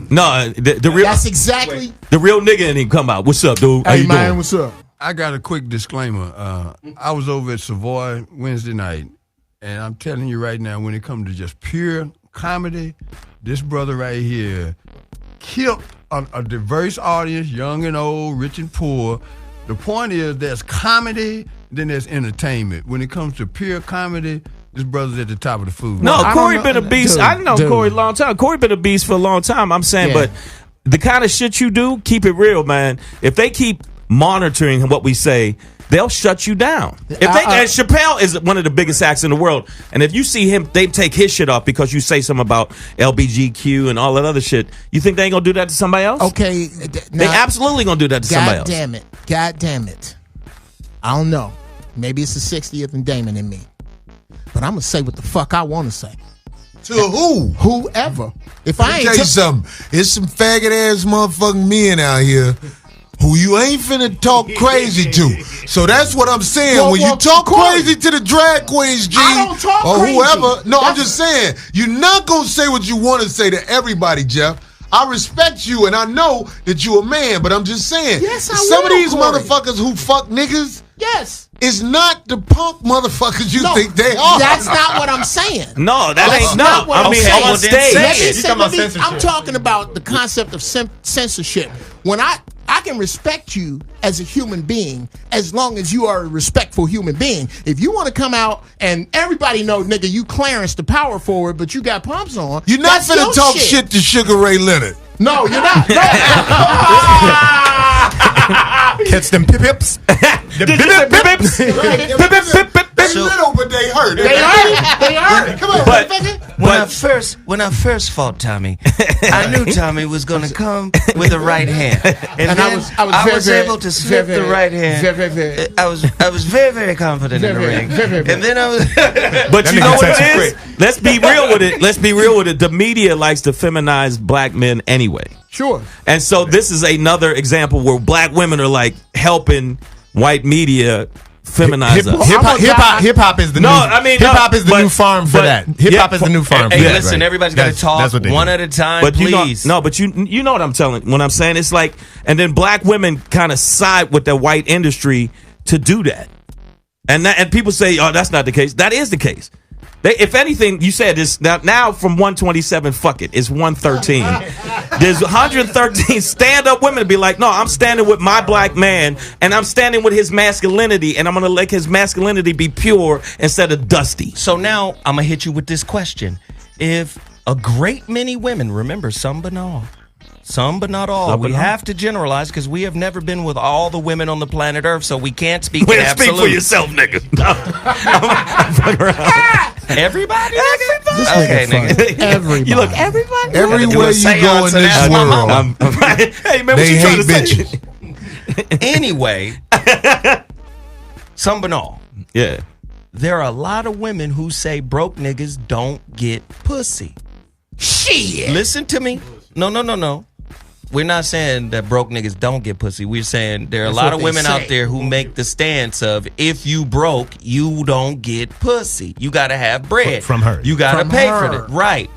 No, the real. That's exactly. The real nigga and he come out. What's up, dude? How Hey, you man, doing? what's up? I got a quick disclaimer. I was over at Savoy Wednesday night, and I'm telling you right now, when it comes to just pure comedy, this brother right here killed a diverse audience, young and old, rich and poor. The point is, there's comedy, then there's entertainment. When it comes to pure comedy, this brother's at the top of the food. No, I Corey don't know. been a beast. Dude, I know dude. Corey a long time. Corey been a beast for a long time. I'm saying, Yeah. but the kind of shit you do, keep it real, man. If they keep monitoring what we say, they'll shut you down. If they and Chappelle is one of the biggest acts in the world, and if you see him, they take his shit off because you say something about LBGQ and all that other shit. You think they ain't gonna do that to somebody else? Okay. They absolutely gonna do that to somebody else. God damn it. I don't know. Maybe it's the 60th and Damon in me. But I'm going to say what the fuck I want to say. To who? Whoever. If Let I me ain't tell you something. It's some faggot ass motherfucking men out here who you ain't finna talk crazy to. So that's what I'm saying. Well, when well, you talk Corey, crazy to the drag queens, G, I don't talk or crazy. whoever. No, I'm That's- just saying. You're not gonna say what you want to say to everybody, Geoff. I respect you and I know that you a man, but I'm just saying. Yes, I some of will, these Corey. motherfuckers who fuck niggas Yes. is not the punk motherfuckers you No, think they are. That's not what I'm saying. No, that That's ain't not what I I'm mean, saying. on Well, then stage. say Let me it. say, I'm talking about the concept of censorship. When I can respect you as a human being as long as you are a respectful human being. If you want to come out and everybody know, nigga, you Clarence the power forward, but you got pumps on. You're not that's finna your talk shit to Sugar Ray Leonard. No, you're not. No. Catch them pip-pips. They little, but they hurt. They hurt. Come on, motherfucker. When I first fought Tommy, I knew Tommy was going to come with the right hand, and then I was able to slip the right hand. I was very, very confident in the ring, and then I was. But you know what it is? Let's be real with it. Let's be real with it. The media likes to feminize black men anyway. Sure. And so this is another example where black women are like helping white media feminize us. Hip hop is the No, new. I mean, hip hop no, is the but- new farm for but- that. Hip hop yeah, is the new farm. Hey, for that, listen, right? everybody's got to talk what they one do. at a time, But please. you know, but you know what I'm telling. When I'm saying it's like, and then black women kind of side with the white industry to do that, and people say, oh, that's not the case. That is the case. If anything, you said this now from 127. Fuck it, it's 113. There's 113 stand-up women to be like, no, I'm standing with my black man, and I'm standing with his masculinity, and I'm gonna let his masculinity be pure instead of dusty. So now I'm gonna hit you with this question: if a great many women, remember, some but not all, we have to generalize because we have never been with all the women on the planet Earth, so we can't speak in absolute. Speak for yourself, nigga. I'm fucking around. Everybody? Okay, nigga. Everybody. You look Everybody? Everywhere you go in this world, hey man, what they you trying hate to say? bitches. Anyway, some but all. Yeah. There are a lot of women who say broke niggas don't get pussy. Shit. Listen to me. No. We're not saying that broke niggas don't get pussy. We're saying there are a lot what of they women say. out there who make the stance of if you broke, you don't get pussy. You got to have bread. From her. You got to From pay her. for it. Right.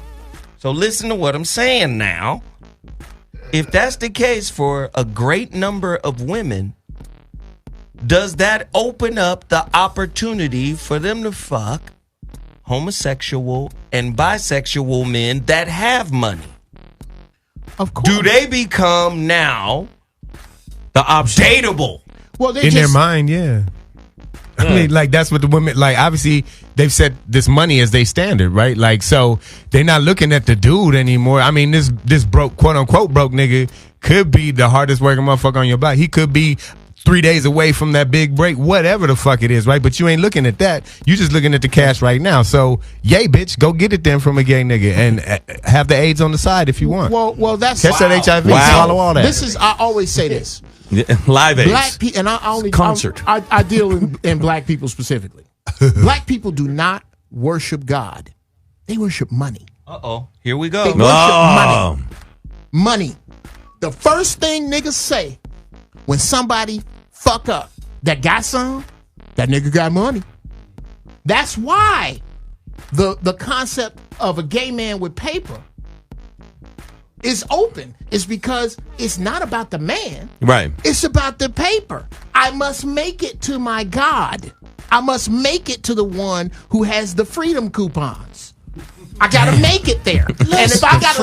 So listen to what I'm saying now. If that's the case for a great number of women, does that open up the opportunity for them to fuck homosexual and bisexual men that have money? Of course. Do they become now The option. dateable? Well, they In their just, mind, yeah. I mean, like that's what the women like. Obviously, they've set this money as their standard, right? Like, so they're not looking at the dude anymore. I mean, this broke, quote unquote, broke nigga could be the hardest working motherfucker on your block. He could be 3 days away from that big break, whatever the fuck it is, right? But you ain't looking at that. You just looking at the cash right now. So, yay, bitch, go get it then from a gay nigga and have the AIDS on the side if you want. Well, that's catch that HIV, swallow all that. This is, I always say this. Live AIDS. Black people, and I only concert. I deal in black people specifically. Black people do not worship God; they worship money. Here we go. They worship money. The first thing niggas say when somebody fuck up that got some, that nigga got money. That's why the concept of a gay man with paper is open. It's because it's not about the man. Right. It's about the paper. I must make it to my God. I must make it to the one who has the freedom coupons. I gotta make it there. And if I gotta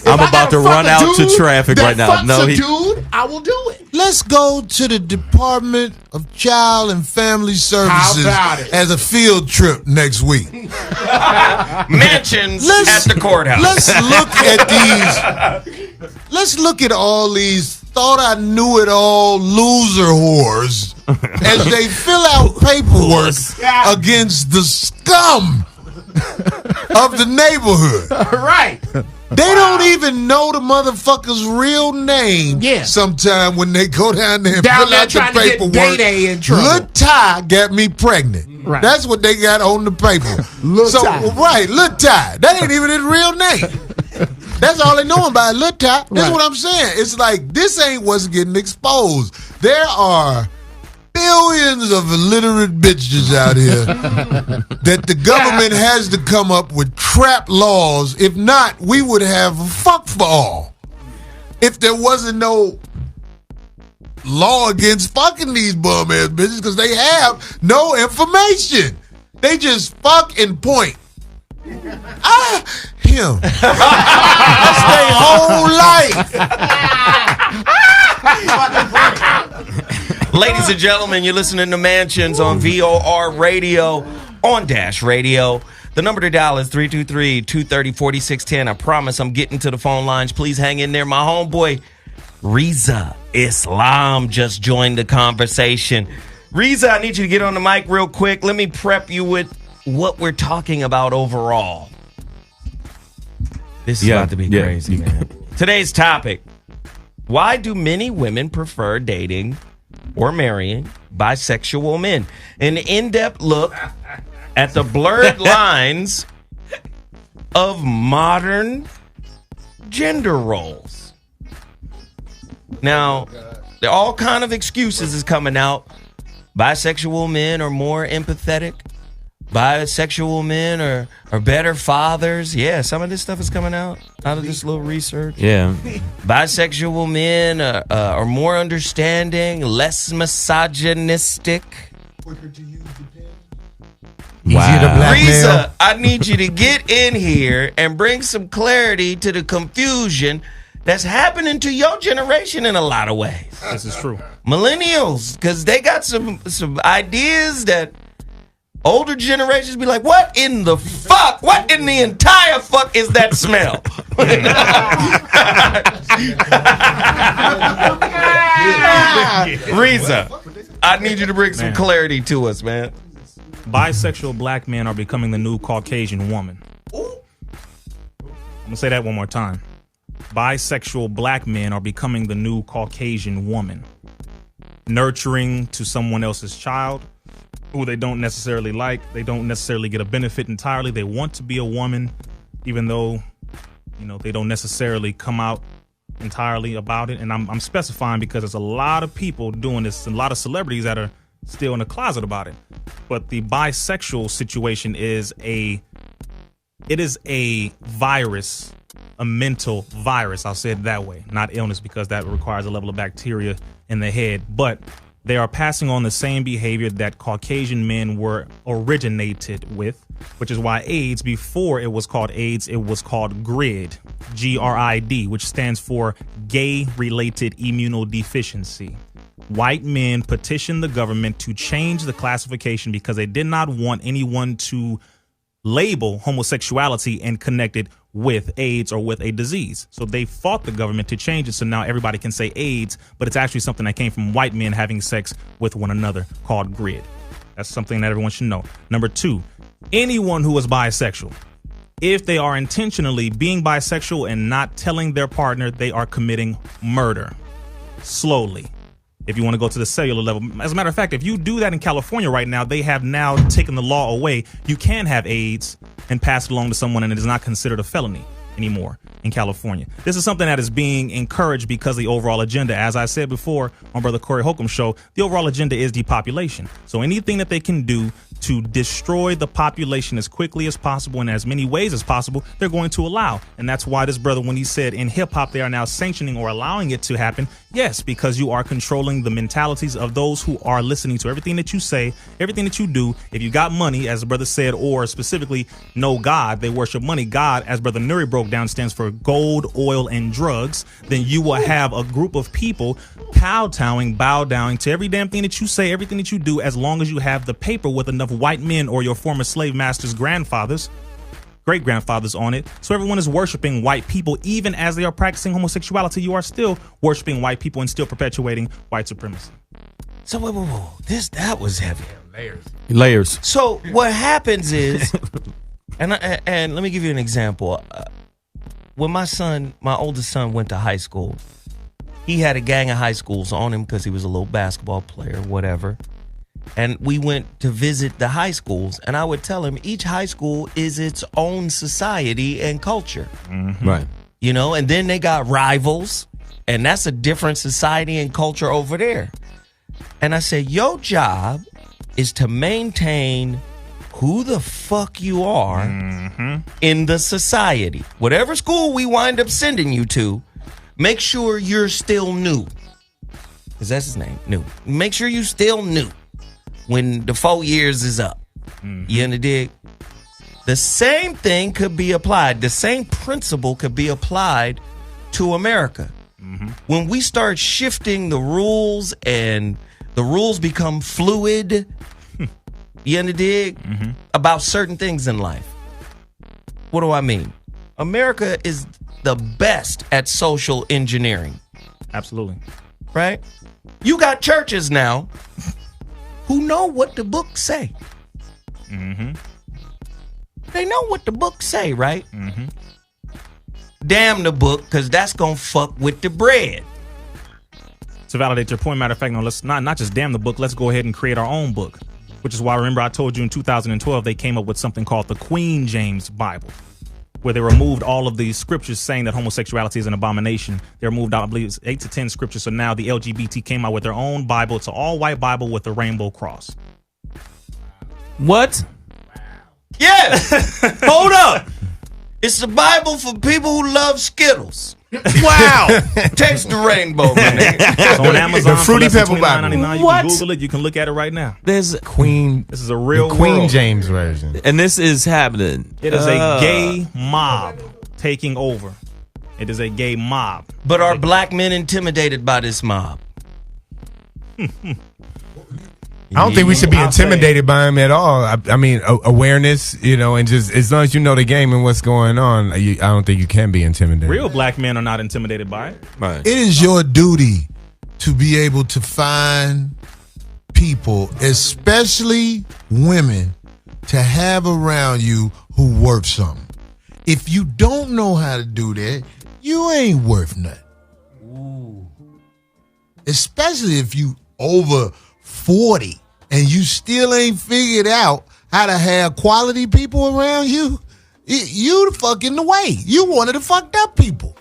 I'm about to run out to traffic right now. No, dude, I will do it. Let's go to the Department of Child and Family Services as a field trip next week. Mansions at the courthouse. Let's look at all these thought I knew it all loser whores as they fill out paperwork against the scum of the neighborhood. Right. They don't even know the motherfucker's real name. Yeah. Sometime when they go down there and fill out the paperwork. Lil Ty got me pregnant. Right. That's what they got on the paper. Lil Ty. Right, Lil Ty. That ain't even his real name. That's all they know about Lil Ty. That's what I'm saying. It's like this ain't what's getting exposed. There are billions of illiterate bitches out here that the government has to come up with trap laws. If not, we would have a fuck for all. If there wasn't no law against fucking these bum ass bitches because they have no information. They just fuck and point. Him. That's their whole life. Ladies and gentlemen, you're listening to Mansions on VOR Radio, on Dash Radio. The number to dial is 323-230-4610. I promise I'm getting to the phone lines. Please hang in there. My homeboy, RizzaIslam, just joined the conversation. Rizza, I need you to get on the mic real quick. Let me prep you with what we're talking about overall. This is about to be crazy, man. Today's topic: why do many women prefer dating or marrying bisexual men? An in-depth look at the blurred lines of modern gender roles. Now, there are all kind of excuses is coming out. Bisexual men are more empathetic. Bisexual men are better fathers. Yeah, some of this stuff is coming out of this little research. Yeah. Bisexual men are more understanding, less misogynistic. Wow. Rizza, I need you to get in here and bring some clarity to the confusion that's happening to your generation in a lot of ways. This is true. Millennials, because they got some ideas that older generations be like, what in the fuck? What in the entire fuck is that smell? Rizza, I need you to bring some clarity to us, man. Bisexual black men are becoming the new Caucasian woman. I'm going to say that one more time. Bisexual black men are becoming the new Caucasian woman. Nurturing to someone else's child who they don't necessarily like. They don't necessarily get a benefit entirely. They want to be a woman, even though, they don't necessarily come out entirely about it. And I'm specifying because there's a lot of people doing this, and a lot of celebrities that are still in the closet about it. But the bisexual situation is a virus, a mental virus. I'll say it that way, not illness, because that requires a level of bacteria in the head. But they are passing on the same behavior that Caucasian men were originated with, which is why AIDS, before it was called AIDS, it was called GRID, G-R-I-D, which stands for gay-related immunodeficiency. White men petitioned the government to change the classification because they did not want anyone to label homosexuality and connect it with AIDS or with a disease. So they fought the government to change it so now everybody can say AIDS, but it's actually something that came from white men having sex with one another called GRID. That's something that everyone should know. Number 2, anyone who is bisexual, if they are intentionally being bisexual and not telling their partner, they are committing murder. Slowly. If you want to go to the cellular level. As a matter of fact, if you do that in California right now, they have now taken the law away. You can have AIDS and pass it along to someone, and it is not considered a felony anymore in California. This is something that is being encouraged because of the overall agenda. As I said before on Brother Corey Holcomb's show, the overall agenda is depopulation. So anything that they can do to destroy the population as quickly as possible in as many ways as possible, they're going to allow. And that's why this brother, when he said in hip hop, they are now sanctioning or allowing it to happen. Yes, because you are controlling the mentalities of those who are listening to everything that you say, everything that you do. If you got money, as the brother said, or specifically know God, they worship money. God, as Brother Nuri broke down, stands for gold, oil, and drugs. Then you will have a group of people kowtowing, bow downing to every damn thing that you say, everything that you do, as long as you have the paper with enough white men or your former slave masters' grandfathers, great grandfathers on it. So everyone is worshiping white people. Even as they are practicing homosexuality, you are still worshiping white people and still perpetuating white supremacy. So whoa. That was heavy. Layers. So what happens is, and let me give you an example. When my oldest son went to high school, he had a gang of high schools on him because he was a little basketball player, whatever. And we went to visit the high schools, and I would tell him each high school is its own society and culture. Mm-hmm. Right. You know, and then they got rivals, and that's a different society and culture over there. And I said, your job is to maintain who the fuck you are in the society. Whatever school we wind up sending you to, make sure you're still new. Because that's his name, new. Make sure you still new when the 4 years is up. You understand? The same thing could be applied. The same principle could be applied to America. When we start shifting the rules and the rules become fluid, you understand? About certain things in life. What do I mean? America is the best at social engineering. Absolutely. Right? You got churches now who know what the books say. They know what the books say, right? Damn the book, because that's going to fuck with the bread. To validate your point, matter of fact, no, let's not just damn the book, let's go ahead and create our own book. Which is why, remember, I told you in 2012, they came up with something called the Queen James Bible, where they removed all of these scriptures saying that homosexuality is an abomination. They removed, I believe, 8 to 10 scriptures. So now the LGBT came out with their own Bible. It's an all-white Bible with a rainbow cross. What? Yeah. Hold up. It's a Bible for people who love Skittles. Wow. Text the rainbow, my nigga. It's on Amazon. The Fruity Pebble Bible. You can Google it. You can look at it right now. There's Queen. This is a real Queen world. James version. And this is happening. It is a gay mob taking over. It is a gay mob. But are black men intimidated by this mob? I don't think we should be intimidated by him at all. I mean, awareness, you know, and just as long as you know the game and what's going on, I don't think you can be intimidated. Real black men are not intimidated by it. Right. It is your duty to be able to find people, especially women, to have around you who worth something. If you don't know how to do that, you ain't worth nothing. Ooh. Especially if you over 40 and you still ain't figured out how to have quality people around you, you the fuck in the way. You one of the fucked up people.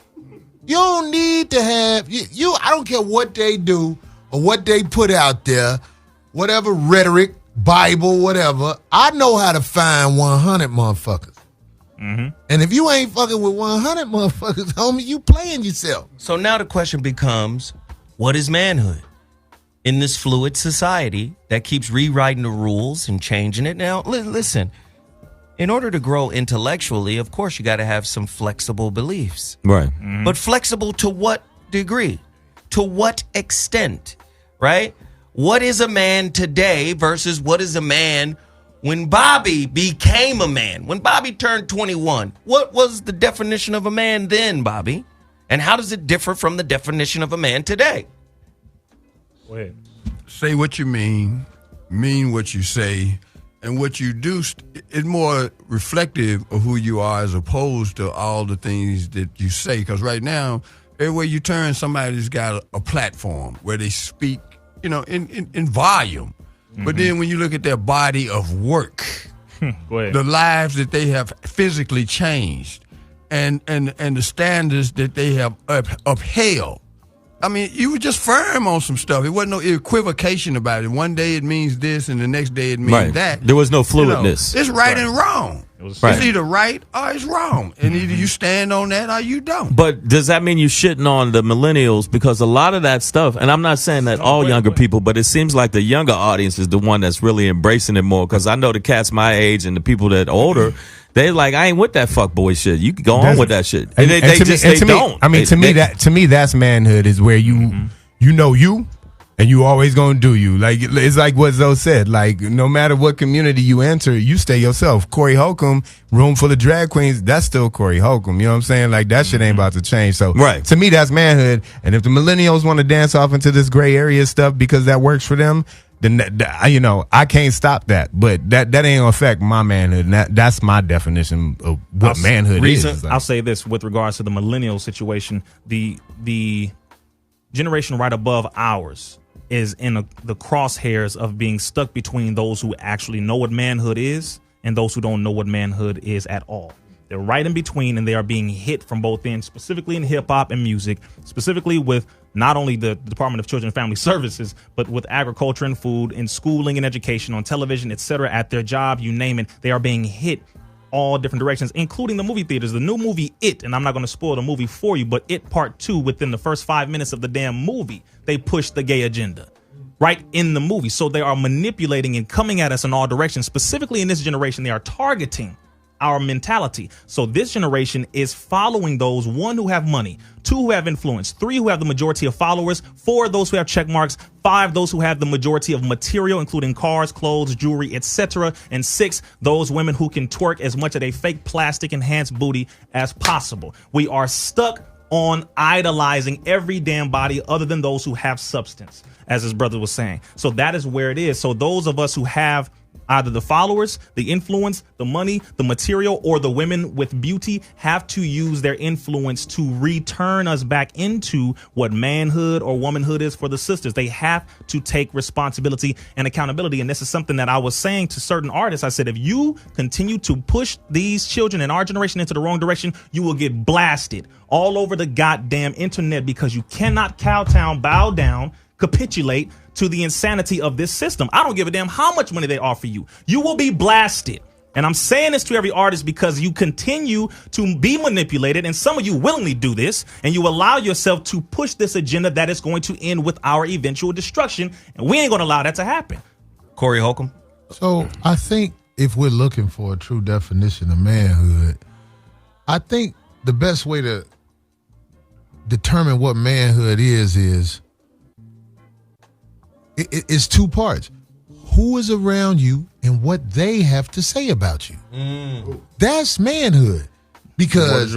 You don't need to have you. I don't care what they do or what they put out there, whatever rhetoric, Bible, whatever. I know how to find 100 motherfuckers. And if you ain't fucking with 100 motherfuckers, homie, you playing yourself. So now the question becomes, what is manhood? In this fluid society that keeps rewriting the rules and changing it. Now, listen, in order to grow intellectually, of course, you got to have some flexible beliefs. Right. But flexible to what degree? To what extent? Right? What is a man today versus what is a man when Bobby became a man, when Bobby turned 21, what was the definition of a man then, Bobby? And how does it differ from the definition of a man today? Go ahead. Say what you mean what you say, and what you do is more reflective of who you are as opposed to all the things that you say. Because right now, everywhere you turn, somebody's got a platform where they speak, in volume. Mm-hmm. But then when you look at their body of work, Go ahead. the lives that they have physically changed, and the standards that they have upheld. I mean, you were just firm on some stuff. It wasn't no equivocation about it. One day it means this, and the next day it means that. There was no fluidness. It's right and wrong. It's either right or it's wrong. And either you stand on that or you don't. But does that mean you're shitting on the millennials? Because a lot of that stuff, and I'm not saying that all younger people, but it seems like the younger audience is the one that's really embracing it more. Because I know the cats my age and the people that are older, they like, I ain't with that fuckboy shit. You can go on with that shit. And they don't. I mean, to me, that's manhood is where you know you, and you always gonna do you. Like, it's like what Zoe said. Like, no matter what community you enter, you stay yourself. Corey Holcomb, room full of drag queens, that's still Corey Holcomb. You know what I'm saying? Like, that shit ain't about to change. So, to me, that's manhood. And if the millennials want to dance off into this gray area stuff because that works for them, then I can't stop that. But that ain't gonna affect my manhood. And that's my definition of what manhood is. I'll say this with regards to the millennial situation: the generation right above ours is in the crosshairs of being stuck between those who actually know what manhood is and those who don't know what manhood is at all. They're right in between, and they are being hit from both ends, specifically in hip hop and music, specifically with not only the Department of Children and Family Services, but with agriculture and food, in schooling and education, on television, etc., at their job, you name it. They are being hit all different directions, including the movie theaters. The new movie, It, and I'm not going to spoil the movie for you, but It Part 2, within the first 5 minutes of the damn movie, they push the gay agenda right in the movie. So they are manipulating and coming at us in all directions. Specifically in this generation, they are targeting our mentality. So this generation is following those, 1, who have money, 2, who have influence, 3, who have the majority of followers, 4, those who have check marks, 5, those who have the majority of material, including cars, clothes, jewelry, etc., and 6, those women who can twerk as much of a fake plastic enhanced booty as possible. We are stuck on idolizing every damn body other than those who have substance, as his brother was saying. So that is where it is. So those of us who have either the followers, the influence, the money, the material, or the women with beauty have to use their influence to return us back into what manhood or womanhood is for the sisters. They have to take responsibility and accountability. And this is something that I was saying to certain artists. I said, if you continue to push these children in our generation into the wrong direction, you will get blasted all over the goddamn internet, because you cannot kowtow, bow down, capitulate to the insanity of this system. I don't give a damn how much money they offer you. You will be blasted. And I'm saying this to every artist because you continue to be manipulated, and some of you willingly do this, and you allow yourself to push this agenda that is going to end with our eventual destruction, and we ain't going to allow that to happen. Corey Holcomb. So I think if we're looking for a true definition of manhood, I think the best way to determine what manhood is it's 2 parts. Who is around you and what they have to say about you. That's manhood. Because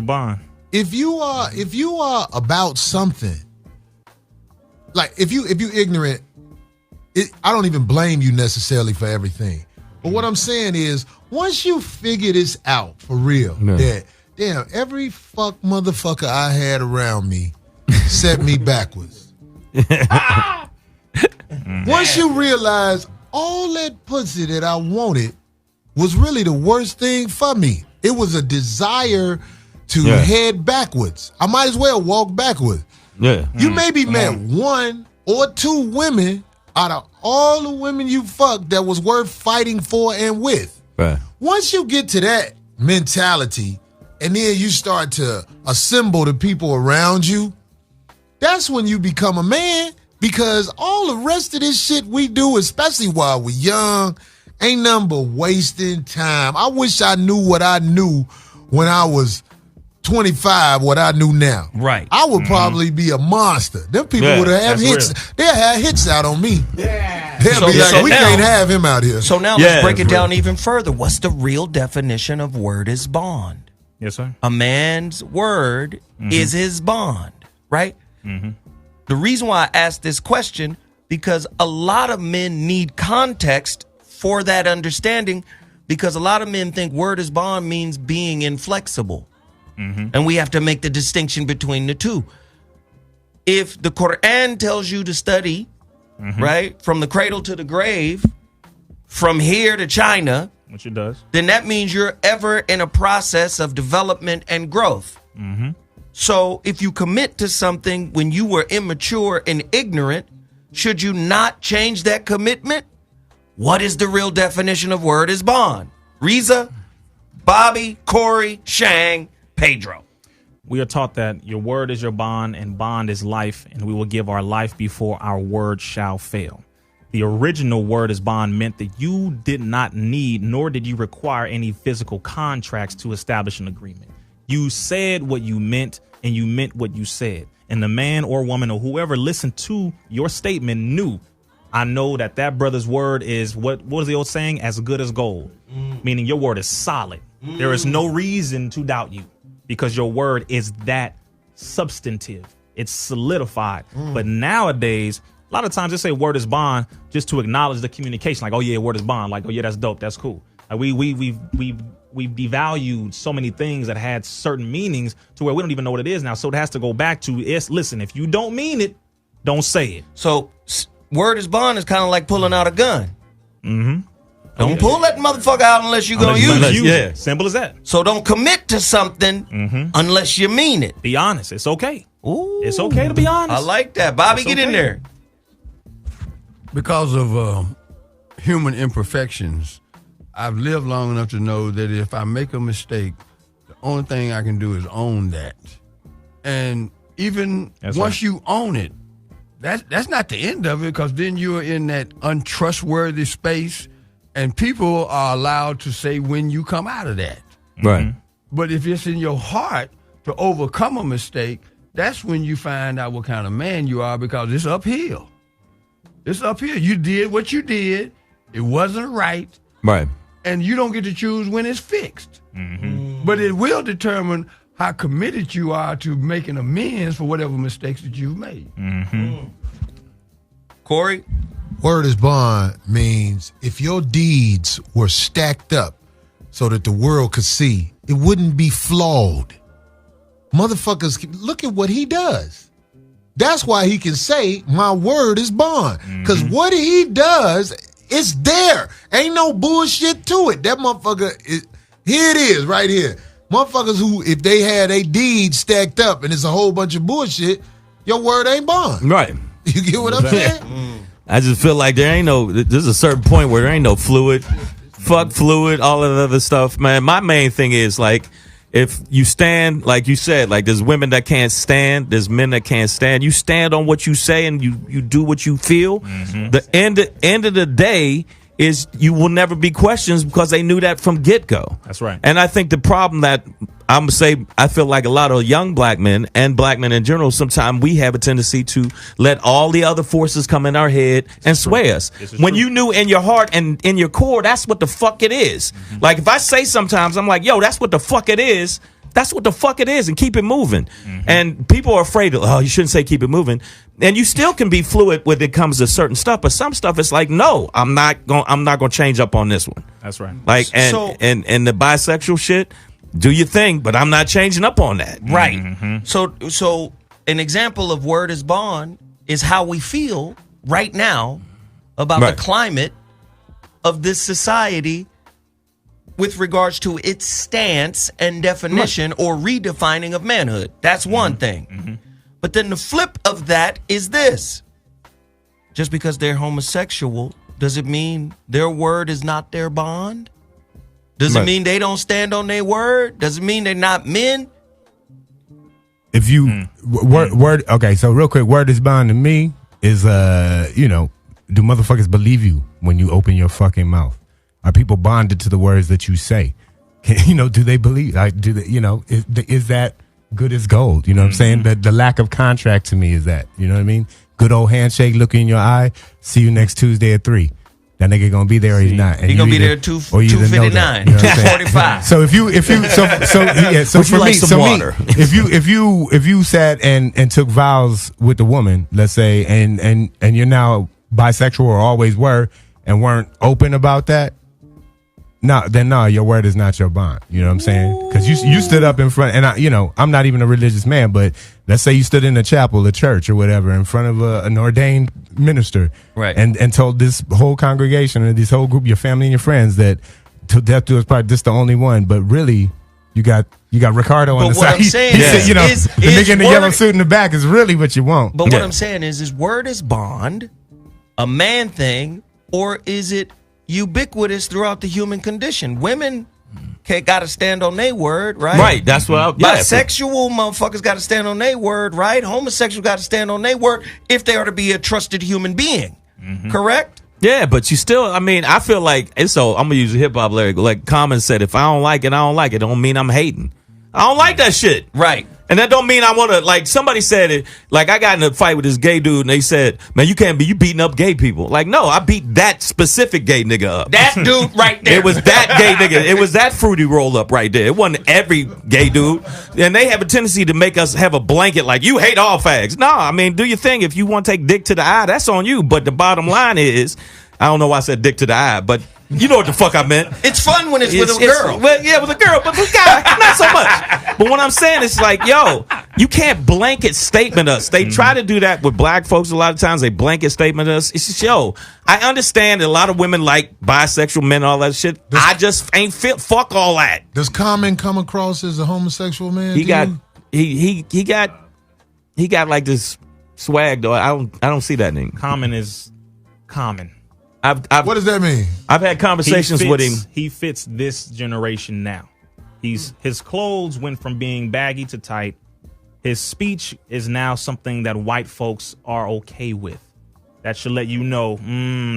if you are about something, like if you ignorant, I don't even blame you necessarily for everything. But what I'm saying is, once you figure this out for real, that damn, every fuck motherfucker I had around me set me backwards. Once you realize all that pussy that I wanted was really the worst thing for me. It was a desire to head backwards. I might as well walk backwards. Yeah. You maybe met 1 or 2 women out of all the women you fucked that was worth fighting for and with. Right. Once you get to that mentality and then you start to assemble the people around you, that's when you become a man. Because all the rest of this shit we do, especially while we're young, ain't nothing but wasting time. I wish I knew what I knew when I was 25 what I knew now. Right. I would probably be a monster. Them people would have hits. They'll have hits out on me. Yeah. They'll be like, we can't have him out here. So now let's break it down even further. What's the real definition of word is bond? Yes, sir. A man's word is his bond, right? The reason why I asked this question, because a lot of men need context for that understanding, because a lot of men think word is bond means being inflexible. And we have to make the distinction between the two. If the Quran tells you to study, right, from the cradle to the grave, from here to China, which it does, then that means you're ever in a process of development and growth. So if you commit to something when you were immature and ignorant, should you not change that commitment? What is the real definition of word is bond? Rizza, Bobby, Corey, Shang, Pedro. We are taught that your word is your bond and bond is life, and we will give our life before our word shall fail. The original word is bond meant that you did not need nor did you require any physical contracts to establish an agreement. You said what you meant and you meant what you said. And the man or woman or whoever listened to your statement knew, I know that brother's word is what was the old saying? As good as gold, meaning your word is solid. There is no reason to doubt you, because your word is that substantive. It's solidified. But nowadays, a lot of times they say word is bond just to acknowledge the communication. Like, oh yeah, word is bond. Like, oh yeah, that's dope. That's cool. Like we've devalued so many things that had certain meanings to where we don't even know what it is now. So it has to go back to listen, if you don't mean it, don't say it. So word is bond is kind of like pulling out a gun. Don't pull that motherfucker out unless you're going to use it. Yeah, simple as that. So don't commit to something unless you mean it. Be honest. It's okay. Ooh, it's okay to be honest. I like that. Bobby, get in there. Because of human imperfections, I've lived long enough to know that if I make a mistake, the only thing I can do is own that. And even once you own it, that's not the end of it, because then you're in that untrustworthy space. And people are allowed to say when you come out of that. Right. But if it's in your heart to overcome a mistake, that's when you find out what kind of man you are, because it's uphill. It's uphill. You did what you did. It wasn't right. Right. And you don't get to choose when it's fixed. But it will determine how committed you are to making amends for whatever mistakes that you've made. Corey? Word is bond means if your deeds were stacked up so that the world could see, it wouldn't be flawed. Motherfuckers, look at what he does. That's why he can say my word is bond. Because what he does, it's there. Ain't no bullshit to it. That motherfucker, here it is right here. Motherfuckers who, if they had a deed stacked up and it's a whole bunch of bullshit, your word ain't bond. Right. You get what I'm saying? I just feel like there's a certain point where there ain't no fluid. Fuck fluid, all of the other stuff, man. My main thing is, like, if you stand, like you said, like there's women that can't stand, there's men that can't stand. You stand on what you say and you do what you feel. The end of the day is you will never be questions, because they knew that from get-go. That's right. And I think the problem that I'm gonna say, I feel like a lot of young black men and black men in general, sometimes we have a tendency to let all the other forces come in our head and sway us. When you knew in your heart and in your core, that's what the fuck it is. Like if I say sometimes, I'm like, yo, that's what the fuck it is. That's what the fuck it is, and keep it moving. And people are afraid of, oh, you shouldn't say keep it moving. And you still can be fluid when it comes to certain stuff, but some stuff it's like, no, I'm not gonna change up on this one. That's right. Like and the bisexual shit, do your thing, but I'm not changing up on that. Right. So an example of word is bond is how we feel right now about the climate of this society with regards to its stance and definition or redefining of manhood. That's one thing. But then the flip of that is this. Just because they're homosexual, does it mean their word is not their bond? Does it mean they don't stand on their word? Does it mean they're not men? If you word okay, so real quick, word is bond to me is do motherfuckers believe you when you open your fucking mouth? Are people bonded to the words that you say? do they believe? Do they? Is that good as gold? You know what I'm saying? The lack of contract to me is that. You know what I mean? Good old handshake, look in your eye. See you next Tuesday at 3. That nigga gonna be there or he's not. He gonna be there at 2:59, 2:45. So if you for me, if you sat and took vows with the woman, let's say, and you're now bisexual or always were and weren't open about that, then your word is not your bond. You know what I'm saying? Because you stood up in front, and I'm not even a religious man, but let's say you stood in a chapel, a church, or whatever, in front of an ordained minister, right? And told this whole congregation or this whole group, your family and your friends, that till death do us part, this the only one. But really, you got Ricardo on the side. I'm saying he said, the nigga in the yellow suit in the back is really what you want. But what I'm saying is word is bond a man thing, or is it ubiquitous throughout the human condition? Women gotta stand on their word, right? Right, that's what bisexual motherfuckers gotta stand on their word, right? Homosexual gotta stand on their word if they are to be a trusted human being. Correct? Yeah, but you still, I feel like, I'm gonna use a hip-hop lyric, like Common said, if I don't like it, I don't like it. It don't mean I'm hating. I don't like that shit. Right. And that don't mean I want to, like, somebody said it, like, I got in a fight with this gay dude, and they said, man, you beating up gay people. Like, no, I beat that specific gay nigga up. That dude right there. It was that gay nigga. It was that fruity roll up right there. It wasn't every gay dude. And they have a tendency to make us have a blanket like, you hate all fags. No, do your thing. If you want to take dick to the eye, that's on you. But the bottom line is, I don't know why I said dick to the eye, but you know what the fuck I meant. It's fun when it's with a girl. Well, yeah, with a girl, but with a guy, not so much. But what I'm saying is like, yo, you can't blanket statement us. They try to do that with black folks a lot of times. They blanket statement us. It's just, yo, I understand that a lot of women like bisexual men and all that shit. I just ain't fuck all that. Does Common come across as a homosexual man? He got like this swag though. I don't see that nigga. Common is common. What does that mean? I've had conversations with him. He fits this generation now. His clothes went from being baggy to tight. His speech is now something that white folks are okay with. That should let you know,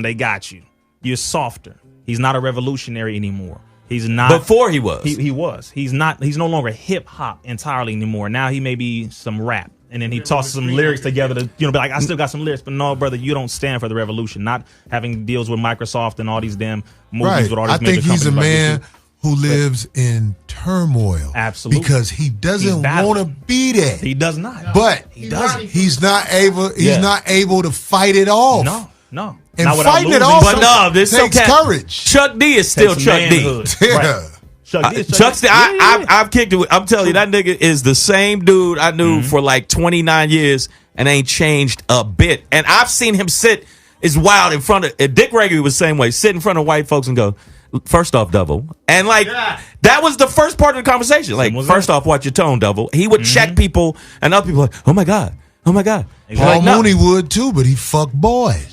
they got you. You're softer. He's not a revolutionary anymore. He's not. Before he was. He was. He's not. He's no longer hip hop entirely anymore. Now he may be some rap. And then he tosses some lyrics together to, be like, I still got some lyrics, but no, brother, you don't stand for the revolution. Not having deals with Microsoft and all these damn movies with all these major companies. I think he's a man who lives in turmoil. Absolutely. Because he doesn't want to be that. He does not. But he doesn't. He's not able to fight it off. No. And fighting it off takes courage. Chuck D is still Chuck D. Yeah. I've kicked it. I'm telling you, that nigga is the same dude I knew for like 29 years and ain't changed a bit. And I've seen him sit, is wild, in front of Dick Gregory was the same way, sit in front of white folks and go, first off, devil. And like, that was the first part of the conversation. Like, first off, watch your tone, devil. He would check people and other people like, oh my God. Exactly. Paul Mooney would too, but he fucked boys.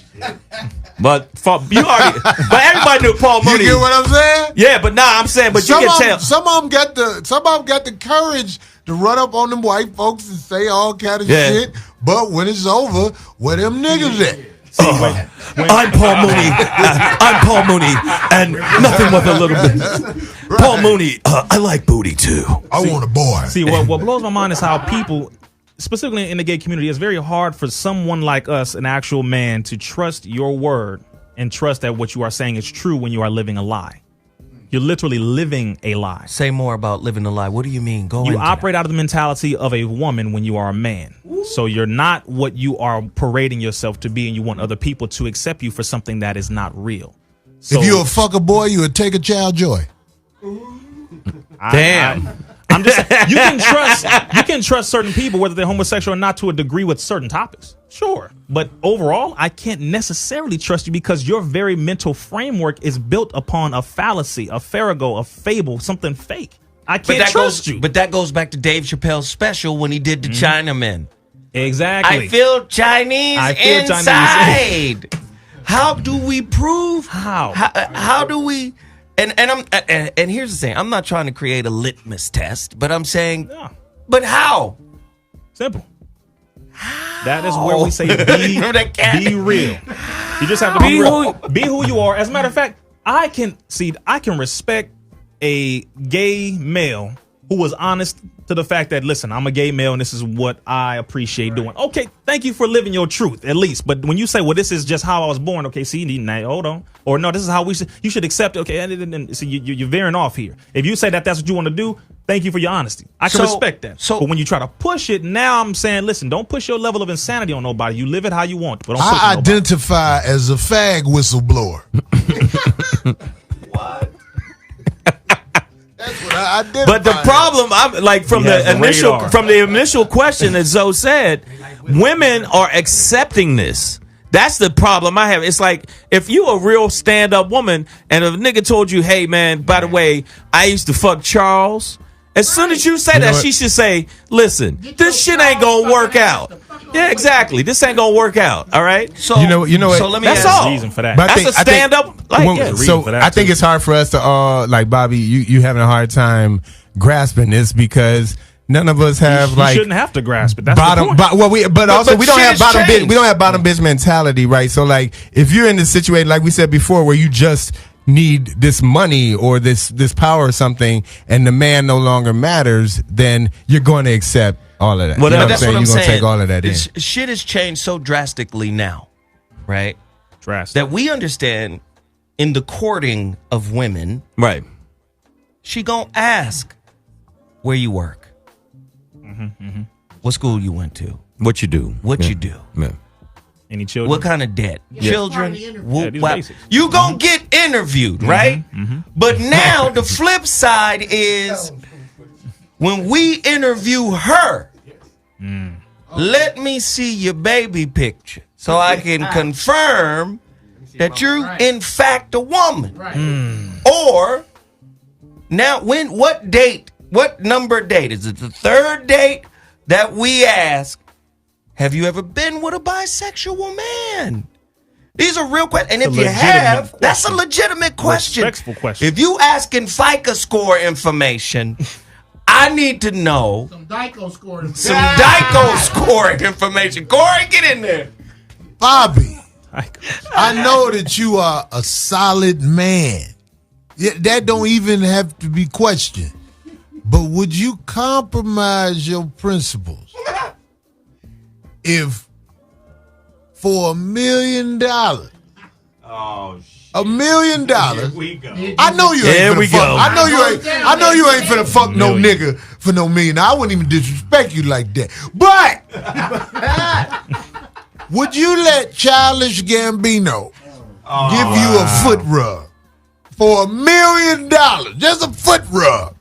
But everybody knew Paul Mooney. You get what I'm saying? Yeah, but I'm saying, but you can tell. Some of them got the courage to run up on them white folks and say all kind of shit. But when it's over, where them niggas at? I'm Paul Mooney. I'm Paul Mooney, and nothing with a little bit. Paul Mooney, I like booty too. I want a boy. See, what blows my mind is how people, specifically in the gay community, it's very hard for someone like us, an actual man, to trust your word and trust that what you are saying is true when you are living a lie. You're literally living a lie. Say more about living a lie. What do you mean? You operate out of the mentality of a woman when you are a man. So you're not what you are parading yourself to be, and you want other people to accept you for something that is not real. So, if you're a fucker boy, you would take a child joy. Damn. I'm just you can trust certain people, whether they're homosexual or not, to a degree with certain topics. Sure. But overall, I can't necessarily trust you because your very mental framework is built upon a fallacy, a farrago, a fable, something fake. I can't trust you. But that goes back to Dave Chappelle's special when he did the Chinamen. Exactly. I feel Chinese inside. How do we prove? How do we? And here's the thing. I'm not trying to create a litmus test, but I'm saying, but how? Simple. How? That is where we say be real. You just have to be real. Be who you are. As a matter of fact, I can respect a gay male who was honest to the fact that, listen, I'm a gay male and this is what I appreciate doing. Okay, thank you for living your truth, at least. But when you say, well, this is just how I was born, okay, see, hold on. Or no, this is how you should accept it. Okay, and so you're veering off here. If you say that that's what you want to do, thank you for your honesty. I can respect that. But when you try to push it, now I'm saying, listen, don't push your level of insanity on nobody. You live it how you want. But don't push I identify as a fag whistleblower. What? That's what I identify. But the problem, I'm like from the initial question that Zoe said, women are accepting this. That's the problem I have. It's like if you a real stand-up woman and a nigga told you, hey man, by the way, I used to fuck Charles. As soon as you say that, she should say, listen, this shit ain't gonna work out. Yeah, exactly. This ain't gonna work out. All right. So you know. So let me. That's all. Reason for that. That's a stand up. I think it's hard for us to all like Bobby. You having a hard time grasping this because none of us have you shouldn't have to grasp it. That's bottom. The point. But also we don't have bottom bitch. We don't have bottom bitch mentality, right? So like if you're in this situation, like we said before, where you just need this money or this power or something, and the man no longer matters, then you're going to accept all of that. Well, you know that's what I'm you're going saying. to take all of that in. Shit has changed so drastically now, right? Drastic. That we understand in the courting of women, right? She gonna ask where you work, what school you went to, what you do, you do. Yeah. Any children? What kind of debt? Yeah. Children? Yeah, you gonna get interviewed, right? But now the flip side is when we interview her, let me see your baby picture so I can confirm that you're in fact a woman. Or now what number date? Is it the third date that we ask, have you ever been with a bisexual man? These are real questions. And if you have, that's a legitimate question. Respectful question. If you asking FICA score information, I need to know Some DICO scoring. information. Corey, get in there. Bobby, I know that you are a solid man. That don't even have to be questioned. But would you compromise your principles if for $1 million, $1 million, I know you ain't finna fuck. I know you ain't finna fuck no nigga for no $1 million. I wouldn't even disrespect you like that. But would you let Childish Gambino give you a foot rub for $1 million? Just a foot rub.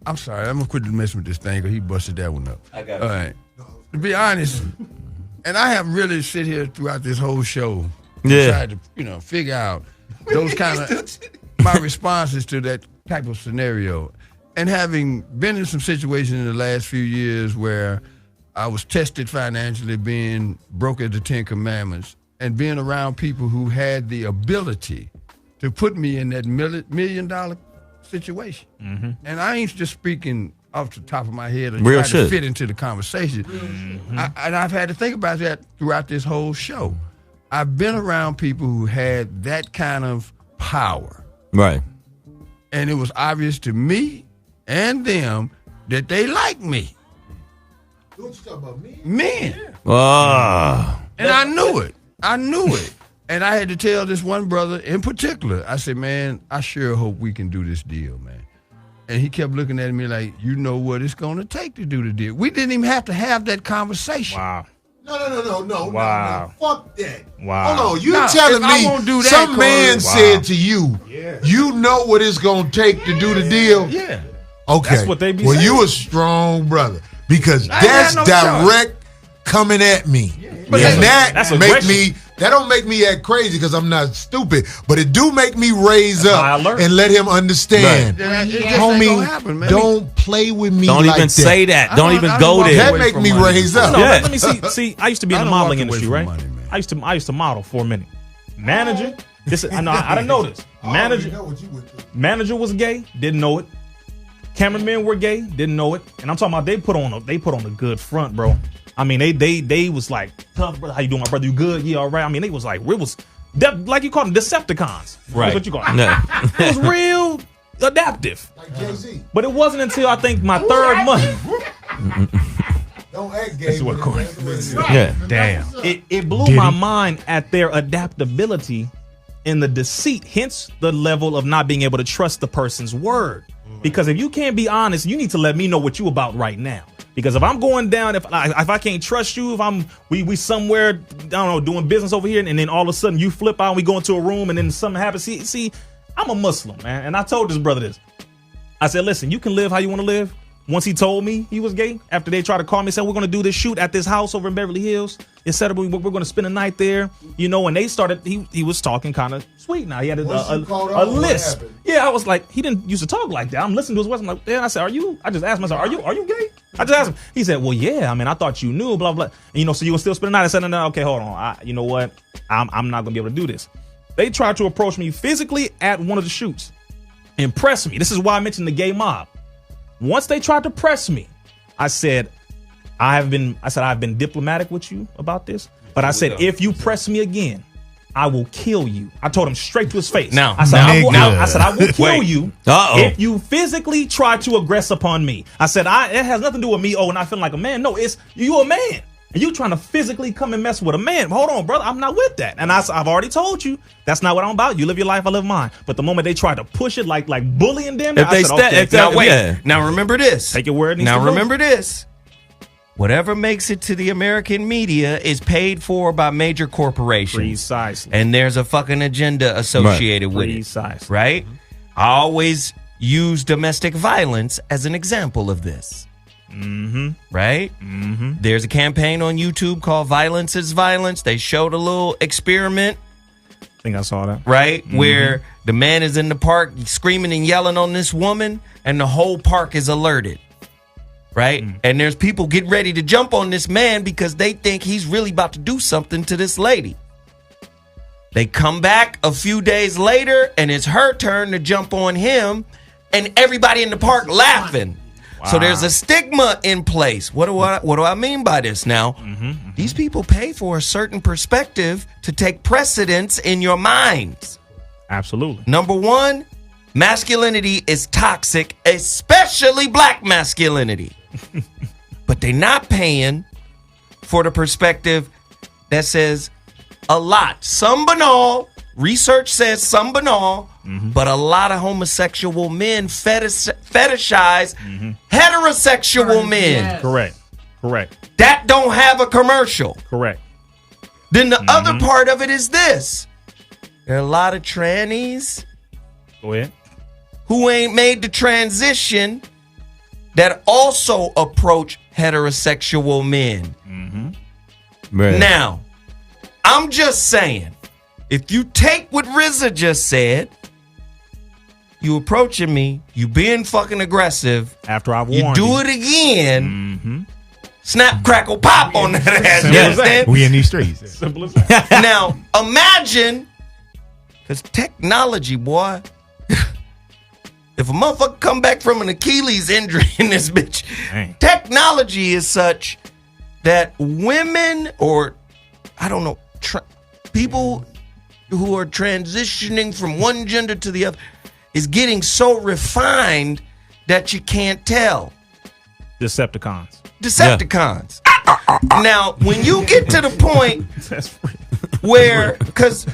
I'm sorry. I'm gonna quit messing with this thing because he busted that one up. I got it. All right. To be honest, and I have really sit here throughout this whole show, tried to figure out those kind of my responses to that type of scenario, and having been in some situations in the last few years where I was tested financially, being broke at the Ten Commandments, and being around people who had the ability to put me in that $1 million situation. And I ain't just speaking off the top of my head and trying to fit into the conversation. And I've had to think about that throughout this whole show. I've been around people who had that kind of power. Right. And it was obvious to me and them that they liked me. What you talking about, me? Men. And I knew it. And I had to tell this one brother in particular, I said, man, I sure hope we can do this deal, man. And he kept looking at me like, you know what it's going to take to do the deal. We didn't even have to have that conversation. Wow. No. Wow. No. Fuck that. Wow. Hold on. You're telling me some man said to you, you know what it's going to take to do the deal? Yeah. Okay. That's what they be saying. You a strong brother because that's direct coming at me. But and that's make me... That don't make me act crazy because I'm not stupid, but it do make me raise up and let him understand. Right. Homie, don't play with me Don't like even say that. Don't even go there. That make me raise up. Let me see. I used to be in the modeling industry, right? I used to model for a minute. Manager, I didn't know this. Manager was gay, didn't know it. Cameramen were gay, didn't know it. And I'm talking about they put on a good front, bro. I mean, they was like, tough brother, how you doing, my brother? You good? Yeah, all right. I mean, they was like, like you call them Decepticons. Right. That's what you call them. No. It was real. adaptive. Like Jay-Z. But it wasn't until I think my third month. Don't act gay. This is what Corey. Yeah. Damn. It blew my mind at their adaptability and the deceit, hence the level of not being able to trust the person's word. Because if you can't be honest, you need to let me know what you about right now. Because if I'm going down, if I can't trust you, if we somewhere, I don't know, doing business over here, and then all of a sudden you flip out and we go into a room and then something happens. See, I'm a Muslim, man, and I told this brother this. I said, listen, you can live how you want to live. Once he told me he was gay, after they tried to call me and said, we're going to do this shoot at this house over in Beverly Hills, etc. We're going to spend a night there, and they started, he was talking kind of sweet now. He had a lisp. Yeah, I was like, he didn't used to talk like that. I'm listening to his voice. I'm like, yeah, I said, I just asked myself, are you gay? I just asked him. He said, well, yeah, I mean, I thought you knew, blah, blah. And, so you will still spend the night? I said, no, okay, hold on. You know what? I'm not going to be able to do this. They tried to approach me physically at one of the shoots. Impress me. This is why I mentioned the gay mob. Once they tried to press me, I said, I've been diplomatic with you about this, but I said, if you press me again, I will kill you. I told him straight to his face. I said, I will kill you if you physically try to aggress upon me. I said, it has nothing to do with me. Oh, and I feel like a man. No, it's you a man. And you trying to physically come and mess with a man. Hold on, brother. I'm not with that. And I've already told you that's not what I'm about. You live your life, I live mine. But the moment they try to push it like bullying them, Now remember this. Take your word. Now remember this. Whatever makes it to the American media is paid for by major corporations. Precisely. And there's a fucking agenda associated with it. Right? I always use domestic violence as an example of this. Right? There's a campaign on YouTube called Violence is Violence. They showed a little experiment. I think I saw that. Right? Where the man is in the park screaming and yelling on this woman, and the whole park is alerted. Right? And there's people getting ready to jump on this man because they think he's really about to do something to this lady. They come back a few days later, and it's her turn to jump on him, and everybody in the park laughing. So there's a stigma in place. What do I mean by this now? These people pay for a certain perspective to take precedence in your minds. Absolutely. Number one, masculinity is toxic, especially black masculinity. But they're not paying for the perspective that says a lot. Some banal. Research says some banal, but a lot of homosexual men fetishize heterosexual men. Correct. That don't have a commercial. Correct. Then the other part of it is this. There are a lot of trannies who ain't made the transition that also approach heterosexual men. Now, I'm just saying, if you take what RZA just said, you approaching me, you being fucking aggressive. After I've warned you. Do it again. Snap, crackle, pop on that ass. You understand? We in these streets. Simple as that. Now, imagine, because technology, boy, if a motherfucker come back from an Achilles injury in this bitch, technology is such that women or, I don't know, people who are transitioning from one gender to the other is getting so refined that you can't tell. Decepticons. Now, when you get to the point where, because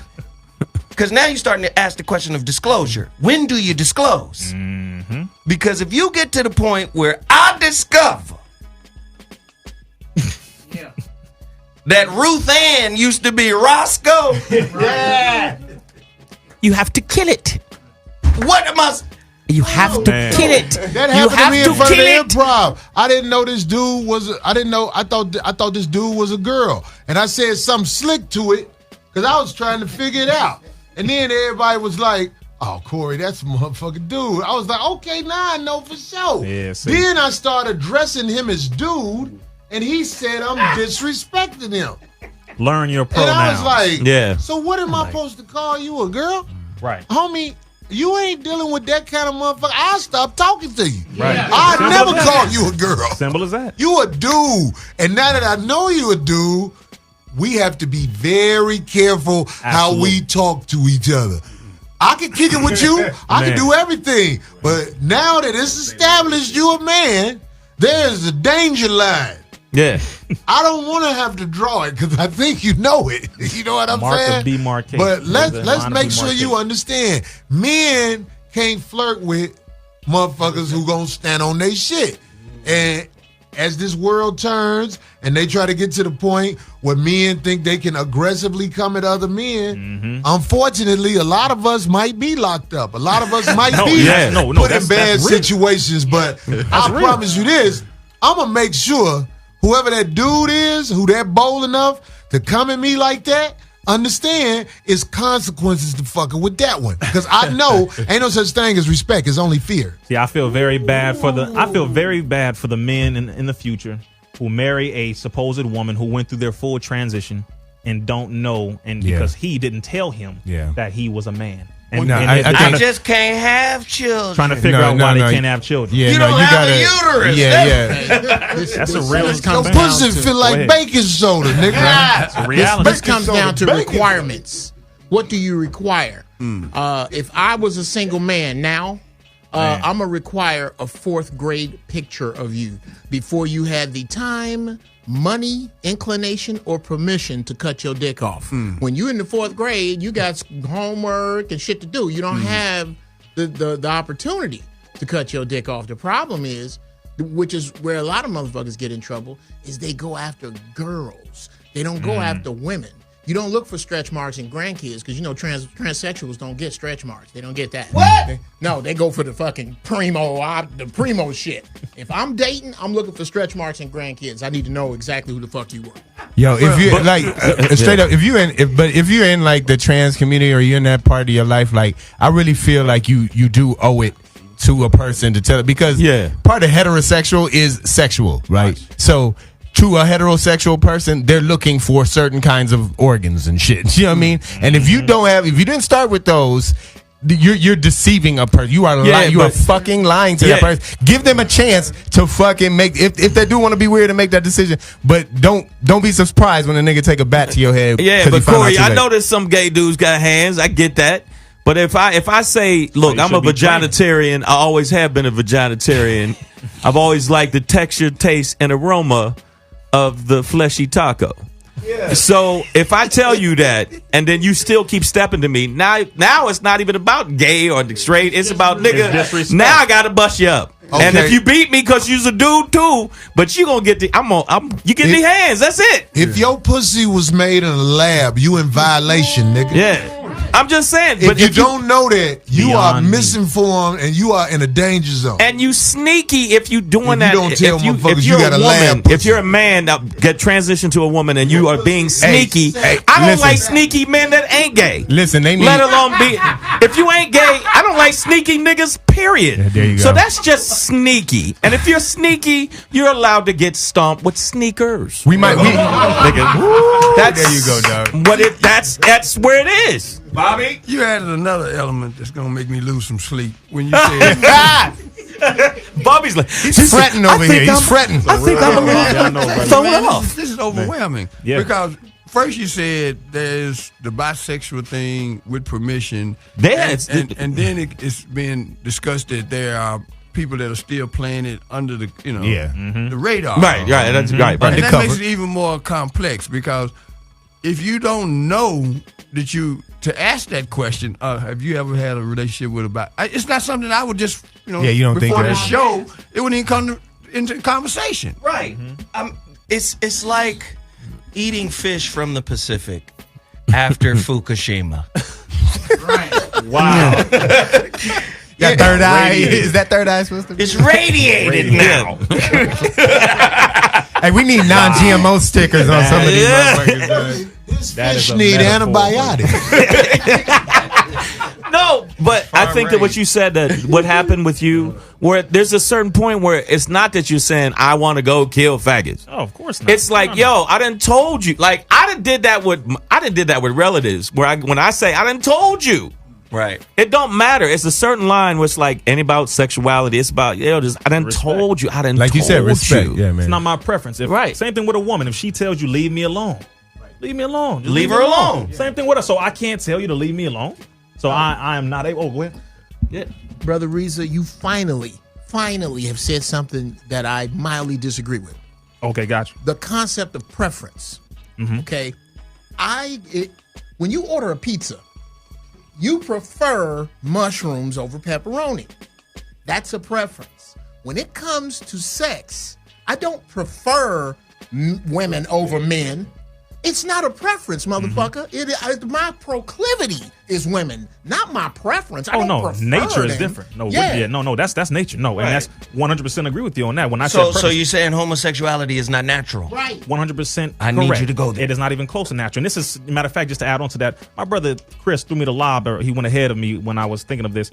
now you're starting to ask the question of disclosure. When do you disclose? Because if you get to the point where I discover that Ruth Ann used to be Roscoe, you have to kill it. What am I? You have to kill it. That happened to me in front of the improv. I didn't know this dude was. I thought this dude was a girl, and I said something slick to it because I was trying to figure it out. And then everybody was like, "Oh, Corey, that's a motherfucking dude." I was like, "Okay, now I know for sure." Yeah, then I started addressing him as dude, and he said I'm disrespecting him. Learn your pronouns. And I was like, "Yeah." So what am I supposed to call you, a girl? Right, homie. You ain't dealing with that kind of motherfucker. I'll stop talking to you. Right. I never call you a girl. Simple as that. You a dude. And now that I know you a dude, we have to be very careful how we talk to each other. I can kick it with you. I can do everything. But now that it's established you a man, there's a danger line. Yeah. I don't want to have to draw it because I think you know it. You know what I'm Mark saying? of demarcation. But let's make sure you understand. Men can't flirt with motherfuckers who gonna stand on their shit. And as this world turns and they try to get to the point where men think they can aggressively come at other men, unfortunately, a lot of us might be locked up. A lot of us might be put in bad situations. But I promise you this, I'm going to make sure whoever that dude is, who that bold enough to come at me like that, understand it's consequences to fucking with that one. Because I know ain't no such thing as respect. It's only fear. See, I feel very bad for the men in the future who marry a supposed woman who went through their full transition and don't know, and because he didn't tell him that he was a man. And, I just can't have children. Trying to figure out why they can't have children. Yeah, you don't have a uterus. That's a real. Your pussy feel like baking soda, nigga. This comes down to requirements. What do you require? If I was a single man now, I'm going to require a 4th grade picture of you before you had the time, money, inclination, or permission to cut your dick off. When you're in the 4th grade, you got homework and shit to do. You don't have the opportunity to cut your dick off. The problem is, which is where a lot of motherfuckers get in trouble, is they go after girls. They don't go after women. You don't look for stretch marks in grandkids because, you know, transsexuals don't get stretch marks. They don't get that. What? They go for the fucking primo shit. If I'm dating, I'm looking for stretch marks in grandkids. I need to know exactly who the fuck you were. Yo, if you straight up, if you're in like the trans community or you're in that part of your life, like I really feel like you do owe it to a person to tell it, because part of heterosexual is sexual, right? So to a heterosexual person, they're looking for certain kinds of organs and shit. You know what I mean? And if you didn't start with those, you're deceiving a person. You are fucking lying to that person. Give them a chance to fucking make, if they do want to be weird and make that decision, but don't be surprised when a nigga take a bat to your head. Yeah, but Corey, I know there's some gay dudes got hands. I get that. But if I say, look, I'm a vaginitarian, I always have been a vaginitarian. I've always liked the texture, taste, and aroma of the fleshy taco. Yeah. So if I tell you that, and then you still keep stepping to me, now it's not even about gay or straight. It's about nigga. Now I gotta bust you up. Okay. And if you beat me because you's a dude too, but you gonna get the you get the hands. That's it. If your pussy was made in a lab, you in violation, nigga. Yeah. I'm just saying. But if you don't know that, you are misinformed and you are in a danger zone. And you sneaky if you doing that. You don't tell motherfuckers you got a woman, if you're a man that get transitioned to a woman and you are being sneaky, I don't like sneaky men that ain't gay. Listen, they need. Let alone be. If you ain't gay, I don't like sneaky niggas. Period. Yeah, there you go. So that's just sneaky. And if you're sneaky, you're allowed to get stomped with sneakers. We might. That's, there you go, dog. But that's where it is. Bobby, you added another element that's gonna make me lose some sleep when you said. Bobby's like, he's fretting over here. He's fretting. I think I'm a little thrown off. This is overwhelming because first you said there's the bisexual thing with permission, and then it's been discussed that there are people that are still playing it under the the radar. Right. That's right. And that makes it even more complex because if you don't know that to ask that question, have you ever had a relationship with it's not something I would just, you don't before think the show, it wouldn't even come into conversation. Right. It's like eating fish from the Pacific after Fukushima. Right. Wow. That third eye, is that third eye supposed to be? It's radiated now. Hey, we need non-GMO stickers on some of these motherfuckers. This fish need antibiotics. No, but I think that what you said, that what happened with you, where there's a certain point where it's not that you're saying, I want to go kill faggots. Oh, of course not. It's like, yo, I done told you. Like, I done did that with relatives, where when I say, I done told you. Right. It don't matter. It's a certain line where it's like, ain't about sexuality. It's about, I done told you. I done like told you said, respect. You. Yeah, man. It's not my preference. Same thing with a woman. If she tells you, leave me alone. Leave me alone. Just leave her alone. Same thing with her. So I can't tell you to leave me alone. So I am not able. Oh, go ahead. Yeah. Brother Rizza, you finally have said something that I mildly disagree with. Okay, gotcha. The concept of preference. Mm-hmm. Okay. When you order a pizza, you prefer mushrooms over pepperoni. That's a preference. When it comes to sex, I don't prefer women over men. It's not a preference, motherfucker. My proclivity is women, not my preference. I don't prefer nature is them. different. No, that's nature. No, right. And that's 100% agree with you on that. When I said so you're saying homosexuality is not natural, right? 100%. I need you to go there. It is not even close to natural. And this is, matter of fact, just to add on to that, my brother Chris threw me the lob, or he went ahead of me when I was thinking of this.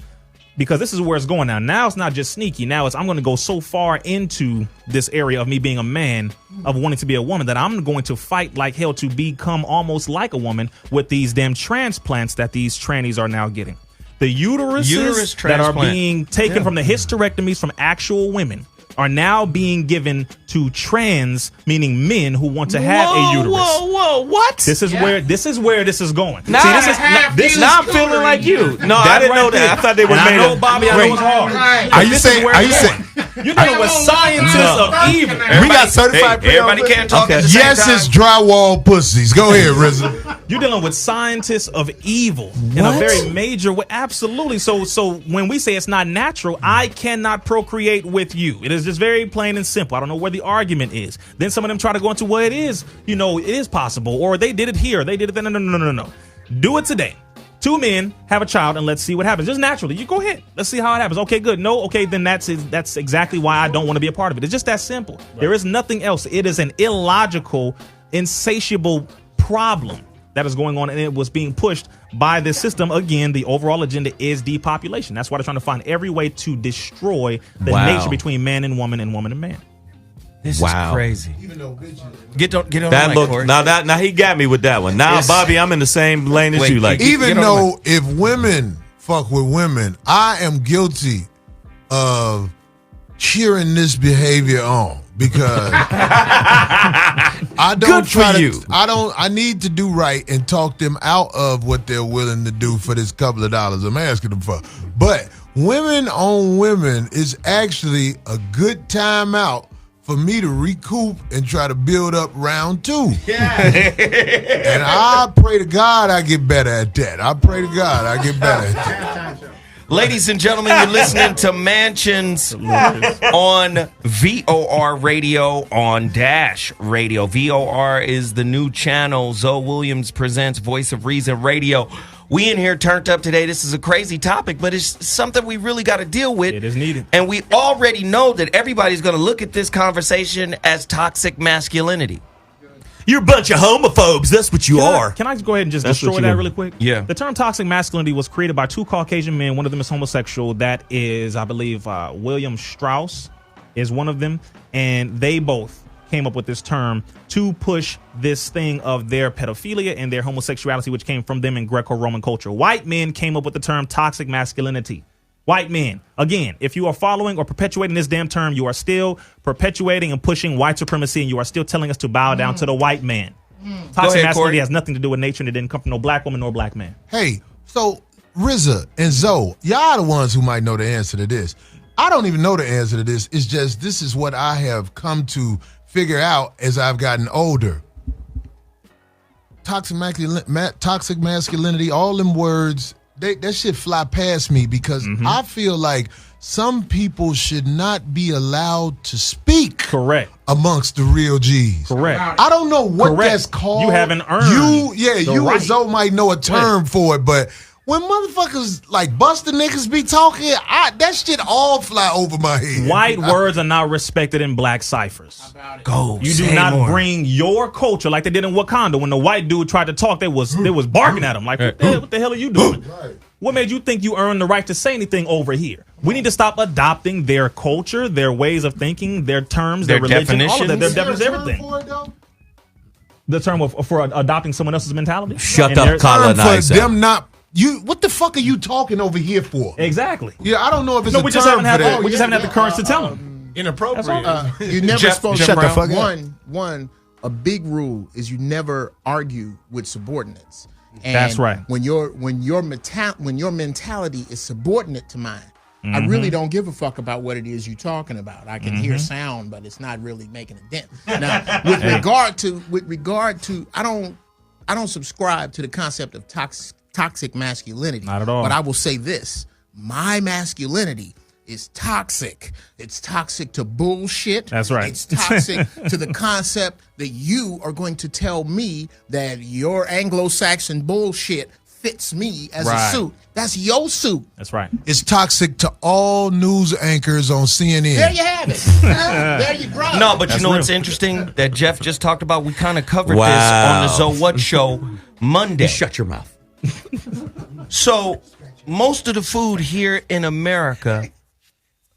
Because this is where it's going now. Now it's not just sneaky. Now I'm going to go so far into this area of me being a man, of wanting to be a woman, that I'm going to fight like hell to become almost like a woman with these damn transplants that these trannies are now getting. The uteruses that are being taken from the hysterectomies from actual women are now being given to trans, meaning men who want to have a uterus. Whoa, what? This is where this is going. Now, now I'm feeling like you. No, I didn't know that. I thought they were made of. Bobby, I know it's hard. Are you saying? You're dealing with scientists of evil. We got certified. Everybody can't talk at the same Yes, time. it's drywall pussies. Go ahead, RZA. You're dealing with scientists of evil in a very major way. Absolutely. So when we say it's not natural, I cannot procreate with you. It is just very plain and simple. I don't know where the argument is. Then some of them try to go into, well, it is possible, or they did it here, they did it then. No. Do it today. 2 men have a child, and let's see what happens. Just naturally, you go ahead. Let's see how it happens. Okay, good. No, okay, then that's exactly why I don't want to be a part of it. It's just that simple. Right. There is nothing else. It is an illogical, insatiable problem that is going on, and it was being pushed by this system. Again, the overall agenda is depopulation. That's why they're trying to find every way to destroy the nature between man and woman and man. This is crazy. Even though Get on that the look mic, now he got me with that one. Now, Bobby, I'm in the same lane as you. Like, even though if women fuck with women, I am guilty of cheering this behavior on because I don't I need to do right and talk them out of what they're willing to do for this couple of dollars I'm asking them for. But women on women is actually a good time out for me to recoup and try to build up round 2. Yeah. And I pray to God I get better at that. I pray to God I get better at that. Ladies and gentlemen, you're listening to Mansions on VOR Radio, on Dash Radio. VOR is the new channel. Zoe Williams presents Voice of Reason Radio. We in here turned up today. This is a crazy topic, but it's something we really got to deal with. It is needed. And we already know that everybody's going to look at this conversation as toxic masculinity. You're a bunch of homophobes. That's what you are. Can I just go ahead and just destroy that really quick? Yeah. The term toxic masculinity was created by 2 Caucasian men. One of them is homosexual. That is, I believe, William Strauss is one of them. And they both came up with this term to push this thing of their pedophilia and their homosexuality, which came from them in Greco-Roman culture. White men came up with the term toxic masculinity. White men. Again, if you are following or perpetuating this damn term, you are still perpetuating and pushing white supremacy, and you are still telling us to bow down to the white man. Toxic masculinity has nothing to do with nature, and it didn't come from no black woman nor black man. Hey, so RZA and Zoe, y'all are the ones who might know the answer to this. I don't even know the answer to this. It's just this is what I have come to figure out as I've gotten older. Toxic masculinity, all them words, that shit fly past me because I feel like some people should not be allowed to speak. Correct. Amongst the real G's. Correct. I don't know what that's called. You haven't earned you and Zoe might know a term for it, but when motherfuckers like Buster niggas be talking, that shit all fly over my head. White words are not respected in black ciphers. Go. You do not bring your culture like they did in Wakanda. When the white dude tried to talk, they was barking at him like, what the hell are you doing? Right. What made you think you earned the right to say anything over here? We need to stop adopting their culture, their ways of thinking, their terms, their religion, all of that. Their definitions, everything. The term for adopting someone else's mentality. Shut up, colonizer. For them not. What the fuck are you talking over here for? Exactly. Yeah, I don't know if it's we just haven't had we just haven't had the courage to tell them. Inappropriate. You never supposed to shut the fuck up. One, a big rule is you never argue with subordinates. And that's right. When your mentality is subordinate to mine, I really don't give a fuck about what it is you're talking about. I can hear sound, but it's not really making a dent. Now, with regard to, I don't subscribe to the concept of toxic masculinity. Not at all. But I will say this: my masculinity is toxic. It's toxic to bullshit. That's right. It's toxic to the concept that you are going to tell me that your Anglo-Saxon bullshit fits me as a suit. That's your suit. That's right. It's toxic to all news anchors on CNN. There you have it. There you go. No, but you know what's interesting that Geoff just talked about? We kind of covered this on the So What show Monday. Shut your mouth. So most of the food here in America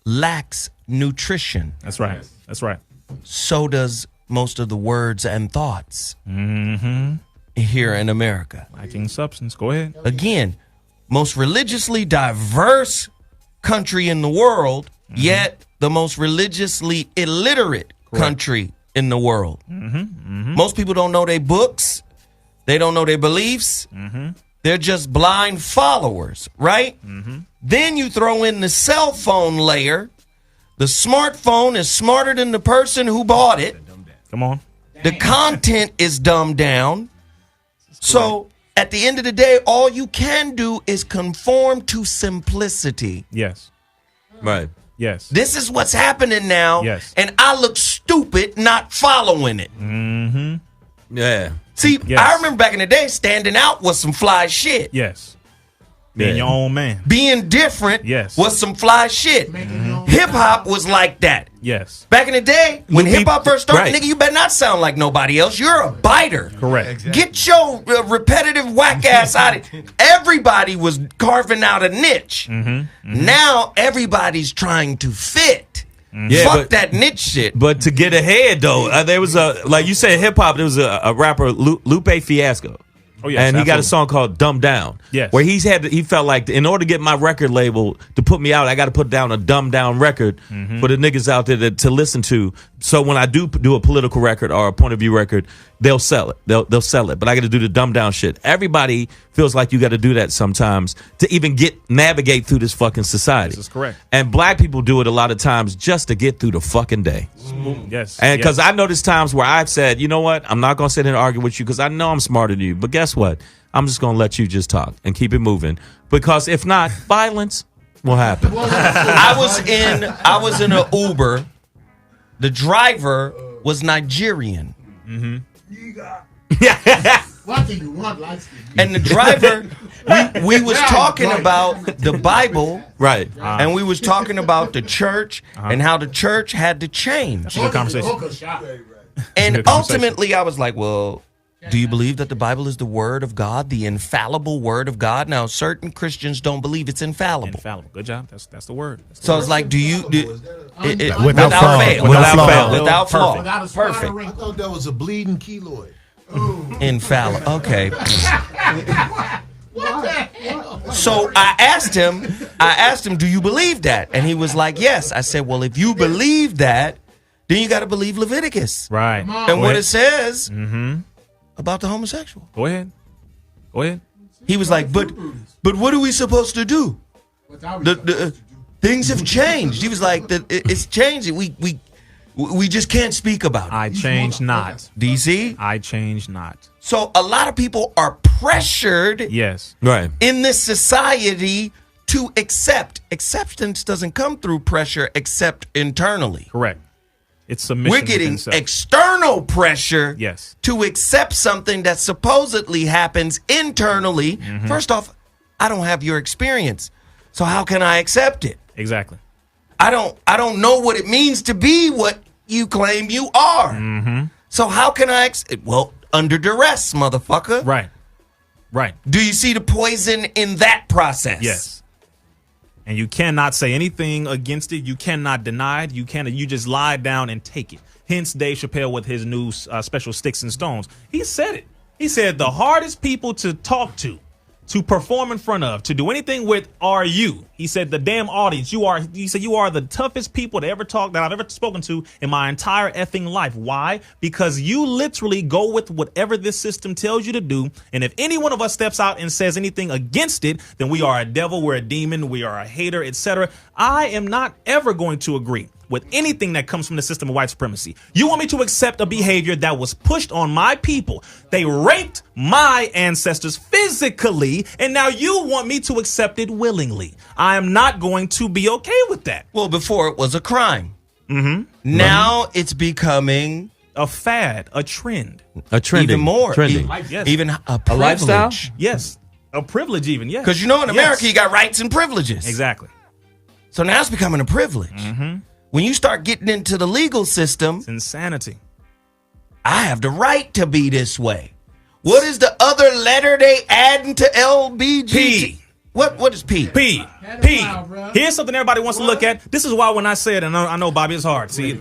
lacks nutrition. That's right. That's right. So does most of the words and thoughts here in America. Lacking substance. Go ahead. Again, most religiously diverse country in the world, yet the most religiously illiterate country in the world. Most people don't know their books. They don't know their beliefs. They're just blind followers, right? Then you throw in the cell phone layer. The smartphone is smarter than the person who bought it. Come on. The content is dumbed down. So at the end of the day, all you can do is conform to simplicity. Yes. Right. Yes. This is what's happening now. Yes. And I look stupid not following it. Yeah. See, Yes. I remember back in the day, standing out was some fly shit. Yes. Being your own man. Being different Yes. was some fly shit. Hip hop was like that. Yes. Back in the day, when hip hop first started, right. nigga, you better not sound like nobody else. You're a biter. Correct. Get your repetitive whack ass out of it. Everybody was carving out a niche. Now everybody's trying to fit. Yeah, Fuck that niche shit. But to get ahead, though, there was like you said, hip hop. There was a rapper, Lupe Fiasco. Oh, yes, and he got a absolutely. song called "Dumb Down." Yes. where he felt like in order to get my record label to put me out, I got to put down a dumbed down record for the niggas out there to listen to. So when I do a political record or a point of view record, they'll sell it. They'll sell it. But I got to do the dumbed down shit. Everybody feels like you got to do that sometimes to even navigate through this fucking society. This is correct. And black people do it a lot of times just to get through the fucking day. Yes. And because I know there's times where I've said, you know what, I'm not going to sit here and argue with you because I know I'm smarter than you. But guess what? I'm just going to let you just talk and keep it moving. Because if not, violence will happen. I was in an Uber. The driver was Nigerian. What do you want, light skin? And the driver, we was talking about the Bible, Right. and we was talking about the church and how the church had to change. Good conversation. And good conversation. ultimately, I was like, well, do you believe that the Bible is the word of God, the infallible word of God? Now, certain Christians don't believe it's infallible. Infallible. Good job. That's the word. So I was like, Without without flaw. fail. Without flaw. Without flaw. Without a spot of Perfect. wrinkle. I thought that was a bleeding keloid. Infallible. Okay. So I asked him, do you believe that? And he was like, yes. I said, well, if you believe that, then you got to believe Leviticus. Right. And what it says about the homosexual. Go ahead. Go ahead. He was like, but what are we supposed to do? The things have changed. He was like, it's changing. We just can't speak about it. I change not. DC? I change not. So a lot of people are pressured Yes. Right. in this society to accept. Acceptance doesn't come through pressure except internally. Correct. It's submission. We're getting within self. external pressure Yes. to accept something that supposedly happens internally. First off, I don't have your experience. So how can I accept it? Exactly. I don't know what it means to be what you claim you are. So how can I well, under duress, motherfucker. Right. Right. Do you see the poison in that process? Yes. And you cannot say anything against it. You cannot deny it. You just lie down and take it. Hence Dave Chappelle with his new special Sticks and Stones. He said it. He said the hardest people to talk to to perform in front of, to do anything with are you. He said the damn audience, he said you are the toughest people that I've ever spoken to in my entire effing life. Why? Because you literally go with whatever this system tells you to do, and if any one of us steps out and says anything against it, then we are a devil, we're a demon, we are a hater, etc. I am not ever going to agree with anything that comes from the system of white supremacy. You want me to accept a behavior that was pushed on my people. They raped my ancestors physically, and now you want me to accept it willingly. I am not going to be okay with that. Well, before it was a crime. Now it's becoming a fad, a trend. A trend. Even more. Trending. Even a privilege. lifestyle? Yes. A privilege even, yes. Because in America, you got rights and privileges. Exactly. So now it's becoming a privilege. When you start getting into the legal system, it's insanity. I have the right to be this way. What is the other letter they adding to LBGT? P. What is P? P. Here's something everybody wants to look at. This is why when I said, and I know Bobby, it's hard. See,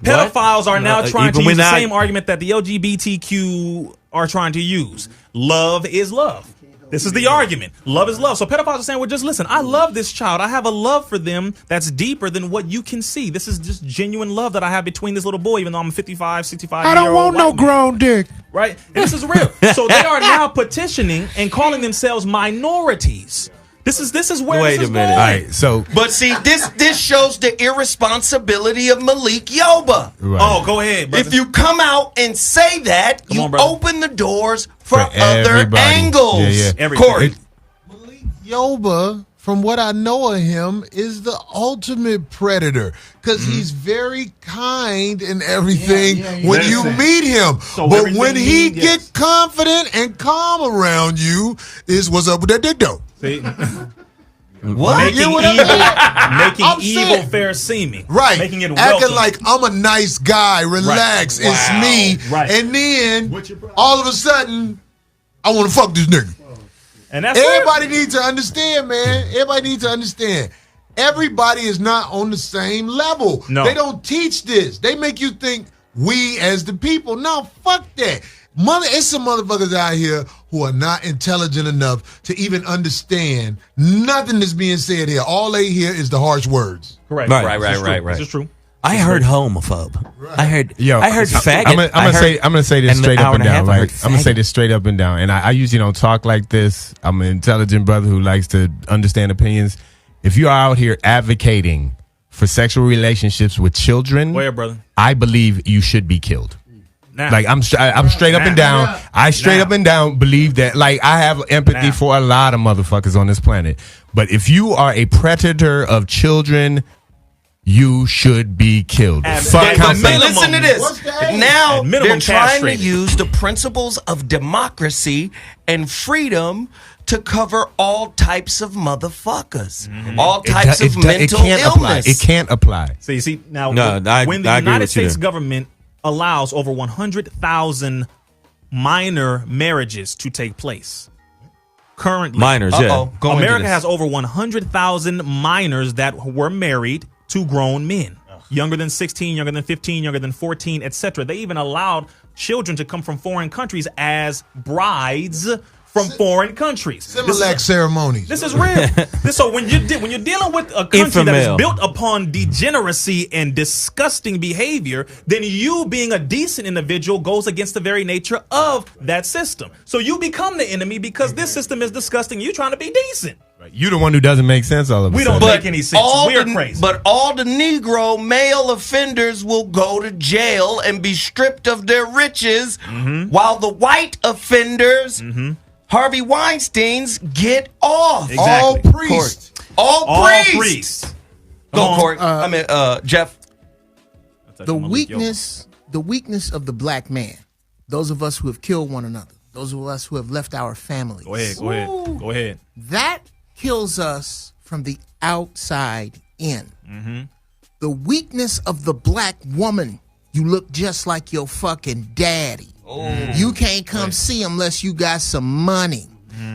pedophiles are now trying to use the same argument that the LGBTQ are trying to use. Love is love. This is the argument. Love is love. So pedophiles are saying, well, just listen, I love this child. I have a love for them that's deeper than what you can see. This is just genuine love that I have between this little boy, even though I'm 55, 65 I don't want no grown dick. Right? And this is real. So they are now petitioning and calling themselves minorities. This is where Wait this is a minute. going. All right, so But see, this shows the irresponsibility of Malik Yoba. right. Oh, go ahead, brother. If you come out and say that, Come you on, brother. open the doors for other everybody. angles. Yeah. Everything. Corey. Yoba, from what I know of him, is the ultimate predator because he's very kind and everything when you meet him. But when he get confident and calm around you, is what's up with that dick though. See? What? Making I'm evil saying- fair seeming. Right. Making it acting welcome. like I'm a nice guy, relax, Right. it's Wow. me. Right. And then all of a sudden, I want to fuck this nigga. And that's Everybody needs to understand, man. Everybody needs to understand. Everybody is not on the same level. No. They don't teach this. They make you think we as the people. No, fuck that. It's some motherfuckers out here who are not intelligent enough to even understand nothing that's being said here. All they hear is the harsh words. correct. Right. This is true. I heard homophobe. I heard faggot. I'm gonna say this straight up and down. Right? I'm gonna say faggot. this straight up and down. And I usually don't talk like this. I'm an intelligent brother who likes to understand opinions. If you are out here advocating for sexual relationships with children, Where, brother? I believe you should be killed. Now. Like I'm straight up and down. I straight up and down believe that. Like I have empathy for a lot of motherfuckers on this planet. But if you are a predator of children, you should be killed. Fuck But consent. listen to this. Now At minimum they're trying to castrated. use the principles of democracy and freedom to cover all types of motherfuckers, all types of mental illness. It can't apply. So you see now, No, when the I agree United with you States there. government allows over 100,000 minor marriages to take place. Currently, Minors, yeah. Go into America this. has over 100,000 minors that were married to grown men, younger than 16, younger than 15, younger than 14, etc. They even allowed children to come from foreign countries as brides from foreign countries. Similac ceremonies. This is real. So when you're dealing with a country that is Infamil. built upon degeneracy and disgusting behavior, then you being a decent individual goes against the very nature of that system. So you become the enemy because this system is disgusting. You're trying to be decent. You the one who doesn't make sense all of a We sudden. don't make any sense. We're crazy. But all the Negro male offenders will go to jail and be stripped of their riches, while the white offenders, Harvey Weinstein's, get off. Exactly. All priests. All priests. Go, Come on. Corey. Geoff. The weakness of the black man, those of us who have killed one another, those of us who have left our families. Go ahead. That kills us from the outside in. The weakness of the black woman, you look just like your fucking daddy. You can't come see him unless you got some money.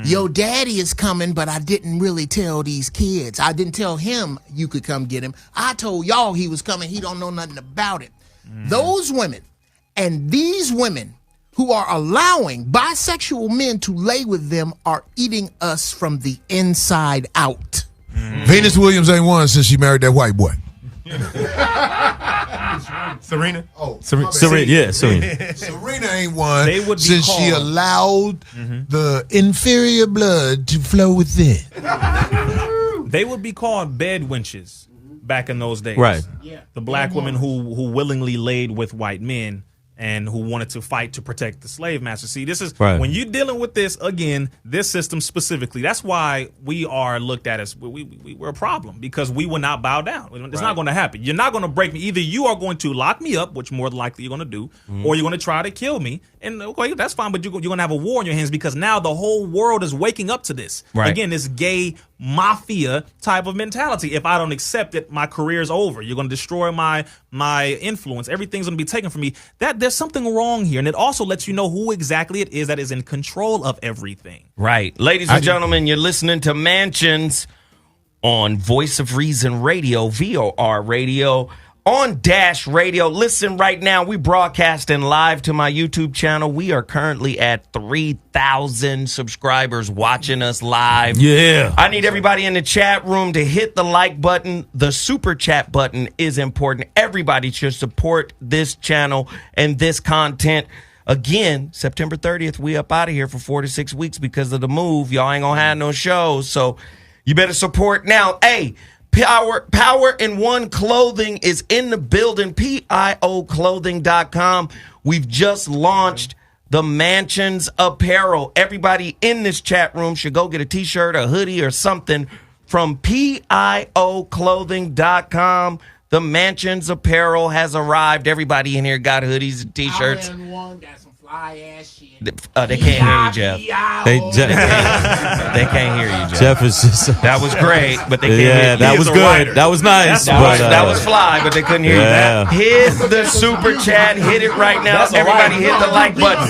Your daddy is coming, but I didn't really tell these kids. I didn't tell him you could come get him. I told y'all he was coming. He don't know nothing about it. Those women and these women who are allowing bisexual men to lay with them are eating us from the inside out. Venus Williams ain't won since she married that white boy. Serena? Oh, Serena. Serena ain't won They would be since she called- allowed the inferior blood to flow within. They would be called bed wenches back in those days. Right. The black women who willingly laid with white men and who wanted to fight to protect the slave master. See, this is Right. when you're dealing with this, again, this system specifically, that's why we are looked at as we're a problem, because we will not bow down. It's not going to happen. You're not going to break me. Either you are going to lock me up, which more than likely you're going to do, or you're going to try to kill me. And okay, that's fine, but you're going to have a war on your hands, because now the whole world is waking up to this. Right. Again, this gay mafia type of mentality. If I don't accept it, my career's over. You're going to destroy my influence. Everything's going to be taken from me. That there's something wrong here, and it also lets you know who exactly it is that is in control of everything. Right. Ladies and gentlemen, you're listening to Mansions on Voice of Reason Radio, VOR Radio, on Dash Radio. Listen right now, we broadcasting live to my YouTube channel. We are currently at 3,000 subscribers watching us live. Yeah. I need everybody in the chat room to hit the like button. The super chat button is important. Everybody should support this channel and this content. Again, September 30th, we up out of here for 4 to 6 weeks because of the move. Y'all ain't gonna have no shows, so you better support now. Hey, Power in One Clothing is in the building, PIOclothing.com. We've just launched the Mansions apparel. Everybody in this chat room should go get a t-shirt, a hoodie, or something from PIOclothing.com. The Mansions apparel has arrived. Everybody in here got hoodies and t-shirts. Got some fly ass shit. They can't hear you, Jeff. They can't hear you, Jeff. Jeff is just. That was great, but they can't hear you. That was good. That was nice. That was fly, but they couldn't hear you. Hit the super chat. Hit it right now. Everybody hit the like button.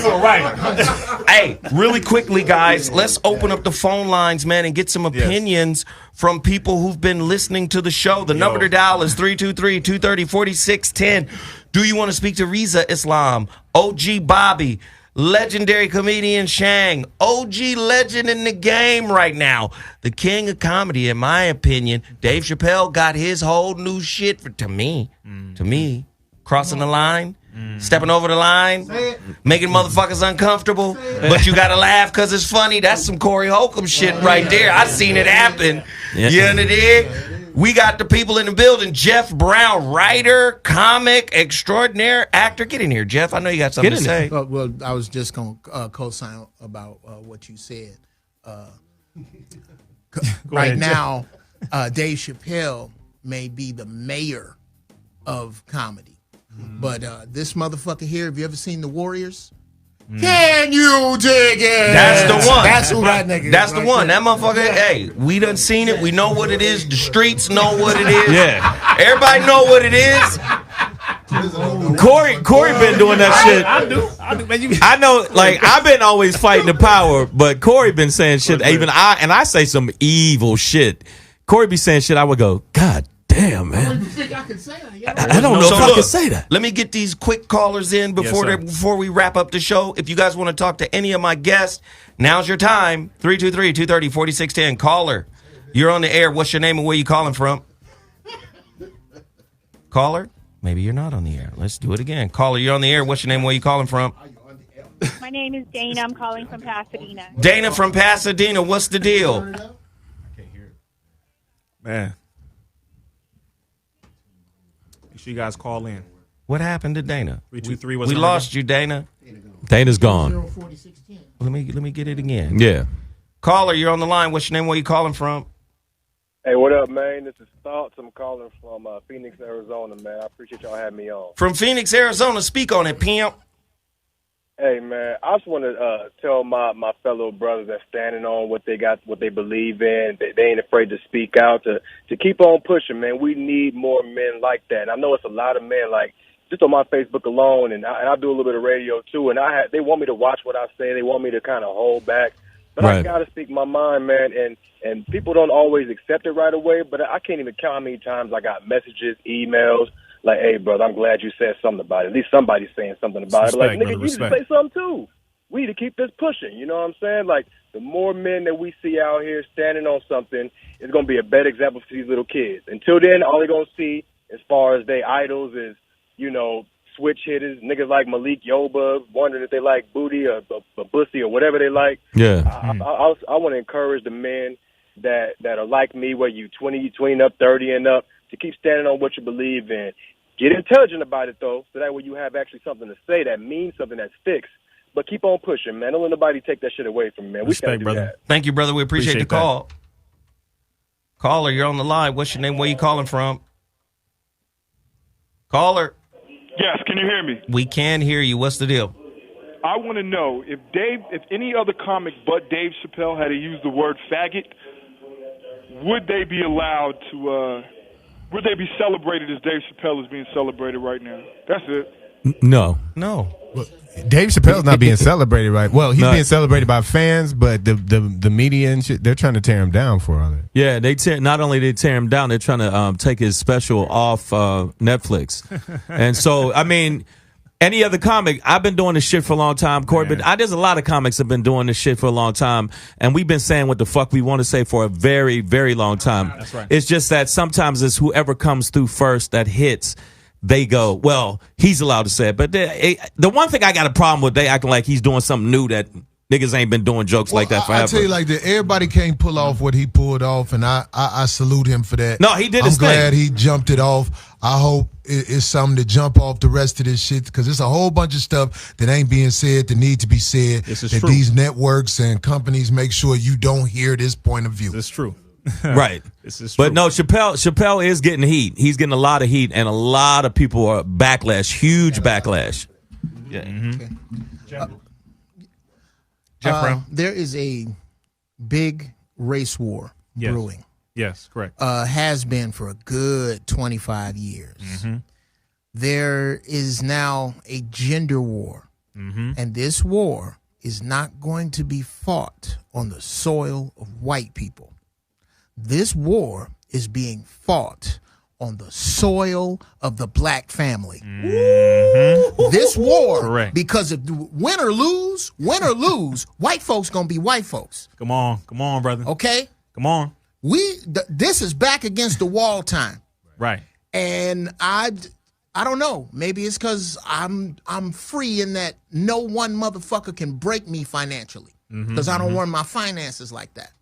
Hey, really quickly, guys, let's open up the phone lines, man, and get some opinions from people who've been listening to the show. The number to dial is 323-230-4610. Do you want to speak to RizzaIslam, OG Bobby, legendary comedian Shang, OG legend in the game right now, the king of comedy, in my opinion? Dave Chappelle got his whole new shit to me, crossing the line, stepping over the line, making motherfuckers uncomfortable, but you gotta laugh because it's funny. That's some Corey Holcomb shit right there. I seen it happen. You know what I mean? We got the people in the building. Jeff Brown, writer, comic, extraordinaire, actor. Get in here, Jeff. I know you got something to say. Well, I was just going to co-sign about what you said. Right now, Dave Chappelle may be the mayor of comedy. But this motherfucker here, have you ever seen The Warriors? Can you dig it? That's the one. That's who that nigga is. That's the one. That motherfucker, hey, we done seen it. We know what it is. The streets know what it is. Yeah. Everybody know what it is. Corey been doing that shit. I do. I know, like, I've been always fighting the power, but Corey been saying shit. Even I say some evil shit. Corey be saying shit, I would go, God damn, man. I don't know if I can say that. Let me get these quick callers in before we wrap up the show. If you guys want to talk to any of my guests, now's your time. 323-230-4610. Caller, you're on the air. What's your name and where you calling from? Caller, maybe you're not on the air. Let's do it again. Caller, you're on the air. What's your name and where you calling from? My name is Dana. I'm calling from Pasadena. Dana from Pasadena. What's the deal? I can't hear it. Man. Make sure you guys call in. What happened to Dana? 323 we lost you, Dana. Dana's gone. Let me get it again. Yeah. Caller, you're on the line. What's your name? Where you calling from? Hey, what up, man? This is Thoughts. I'm calling from Phoenix, Arizona, man. I appreciate y'all having me on. From Phoenix, Arizona. Speak on it, pimp. Hey, man, I just want to tell my fellow brothers that's standing on what they got, what they believe in. They ain't afraid to speak out, to keep on pushing, man. We need more men like that. And I know it's a lot of men, like, just on my Facebook alone, and I do a little bit of radio, too, and they want me to watch what I say. They want me to kind of hold back. But I got to speak my mind, man, and people don't always accept it right away, but I can't even count how many times I got messages, emails like, hey, brother, I'm glad you said something about it. At least somebody's saying something about it. But like, nigga, you need to say something too. We need to keep this pushing. You know what I'm saying? Like, the more men that we see out here standing on something, it's going to be a better example for these little kids. Until then, all they're going to see as far as they idols is, you know, switch hitters, niggas like Malik Yoba, wondering if they like booty or bussy or whatever they like. Yeah. I want to encourage the men that are like me, where you 20 up, 30 and up, to keep standing on what you believe in. Get intelligent about it, though, so that way you have actually something to say that means something that's fixed. But keep on pushing, man. Don't let nobody take that shit away from me, man. Respect, we gotta do brother. that. Thank you, brother. We appreciate the call. That. Caller, you're on the line. What's your name? Where you calling from? Caller. Yes, can you hear me? We can hear you. What's the deal? I want to know if any other comic but Dave Chappelle had to use the word faggot, would they be allowed to? Would they be celebrated as Dave Chappelle is being celebrated right now? That's it. No. Well, Dave Chappelle's not being celebrated, right? Well, he's being celebrated by fans, but the media and shit, they're trying to tear him down for all that. Yeah, not only they tear him down, they're trying to take his special off Netflix. And so, I mean, any other comic, I've been doing this shit for a long time, Corey, but there's a lot of comics that have been doing this shit for a long time, and we've been saying what the fuck we want to say for a very, very long time. That's right. It's just that sometimes it's whoever comes through first that hits. They go, well, he's allowed to say it. But the one thing I got a problem with, they acting like he's doing something new that niggas ain't been doing jokes like that forever. I tell you like that, everybody can't pull off what he pulled off, and I salute him for that. No, he did his thing. I'm glad he jumped it off. I hope it's something to jump off the rest of this shit, because there's a whole bunch of stuff that ain't being said that need to be said. This is that true. These networks and companies make sure you don't hear this point of view. This is true. Right. This is true. But no, Chappelle is getting heat. He's getting a lot of heat, and a lot of people are backlash, huge backlash. Yeah. Geoff Brown. There is a big race war brewing. Yes, correct. Has been for a good 25 years. Mm-hmm. There is now a gender war, and this war is not going to be fought on the soil of white people. This war is being fought on the soil of the black family. Mm-hmm. This war, correct. Because if win or lose, white folks gonna be white folks. Come on, brother. Okay, come on. This is back against the wall time, right? And I don't know. Maybe it's because I'm free in that no one motherfucker can break me financially, because I don't run my finances like that.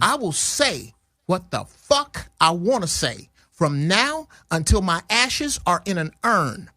I will say what the fuck I want to say from now until my ashes are in an urn.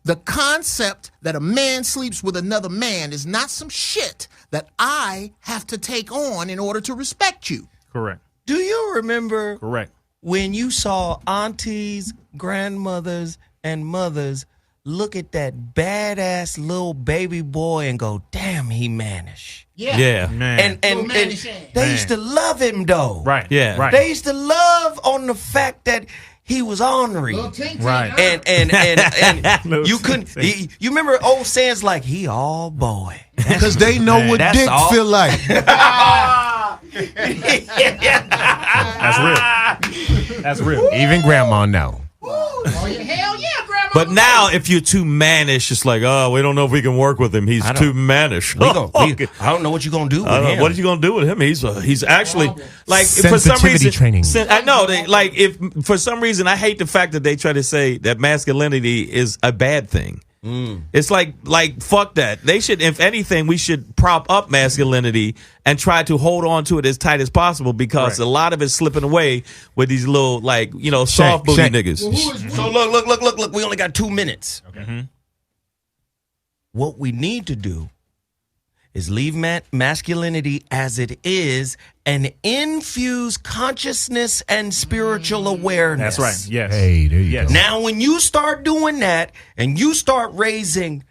The concept that a man sleeps with another man is not some shit that I have to take on in order to respect you. Correct. Do you remember Correct. when you saw aunties, grandmothers, and mothers look at that badass little baby boy and go, damn, he mannish? Yeah. Man. And they used to love him, though. Right. Yeah. Right. They used to love on the fact that he was ornery. Right. And you couldn't. You remember old sayings like "he all boy," Because they know what That's dick all. feel like. That's real. That's real. Even grandma know. Hell yeah, grandma. But now, if you're too mannish, it's like, oh, we don't know if we can work with him. He's too mannish. I don't know what you're gonna do with him. What are you gonna do with him? He's actually like for some Sensitivity reason. training. I know if for some reason I hate the fact that they try to say that masculinity is a bad thing. It's like fuck that. They should, if anything, we should prop up masculinity and try to hold on to it as tight as possible, because a lot of it's slipping away with these little soft booty niggas. So look. We only got 2 minutes. Okay. What we need to do is leave masculinity as it is and infuse consciousness and spiritual awareness. That's right. Yes. Hey, there you go. Now, when you start doing that and you start raising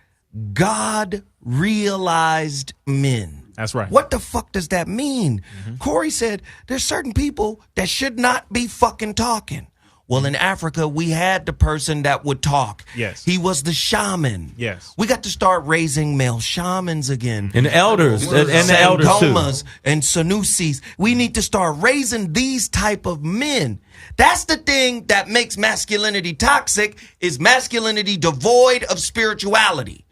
God-realized men. That's right. What the fuck does that mean? Corey said there's certain people that should not be fucking talking. Well, in Africa, we had the person that would talk. Yes. He was the shaman. Yes. We got to start raising male shamans again. And elders. And the elders, too. Sangomas and Sanusis. We need to start raising these type of men. That's the thing that makes masculinity toxic, is masculinity devoid of spirituality.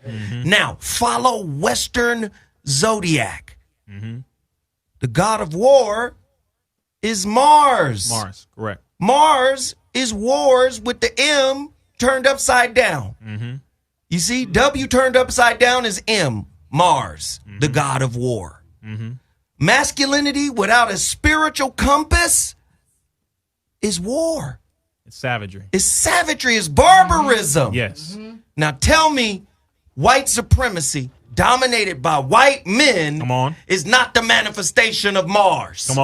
Now, follow Western zodiac. The god of war is Mars. Mars, correct. Mars is wars with the M turned upside down. You see, W turned upside down is M, Mars, the god of war. Masculinity without a spiritual compass is war. It's savagery. It's savagery. It's barbarism. Yes. Now tell me, white supremacy dominated by white men is not the manifestation of Mars. Come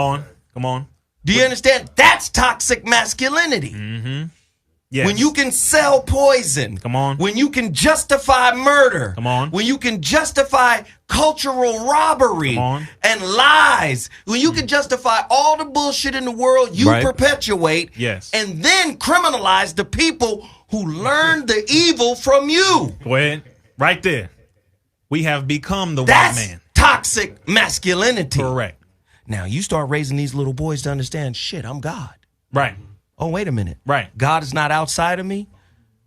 on. Do you understand? That's toxic masculinity. Yes. When you can sell poison. Come on. When you can justify murder. Come on. When you can justify cultural robbery and lies. When you can justify all the bullshit in the world you perpetuate. Yes. And then criminalize the people who learned the evil from you. Go ahead. Right there. We have become the That's white man. Toxic masculinity. Correct. Now you start raising these little boys to understand, shit, I'm God. Right. Oh, wait a minute. Right. God is not outside of me?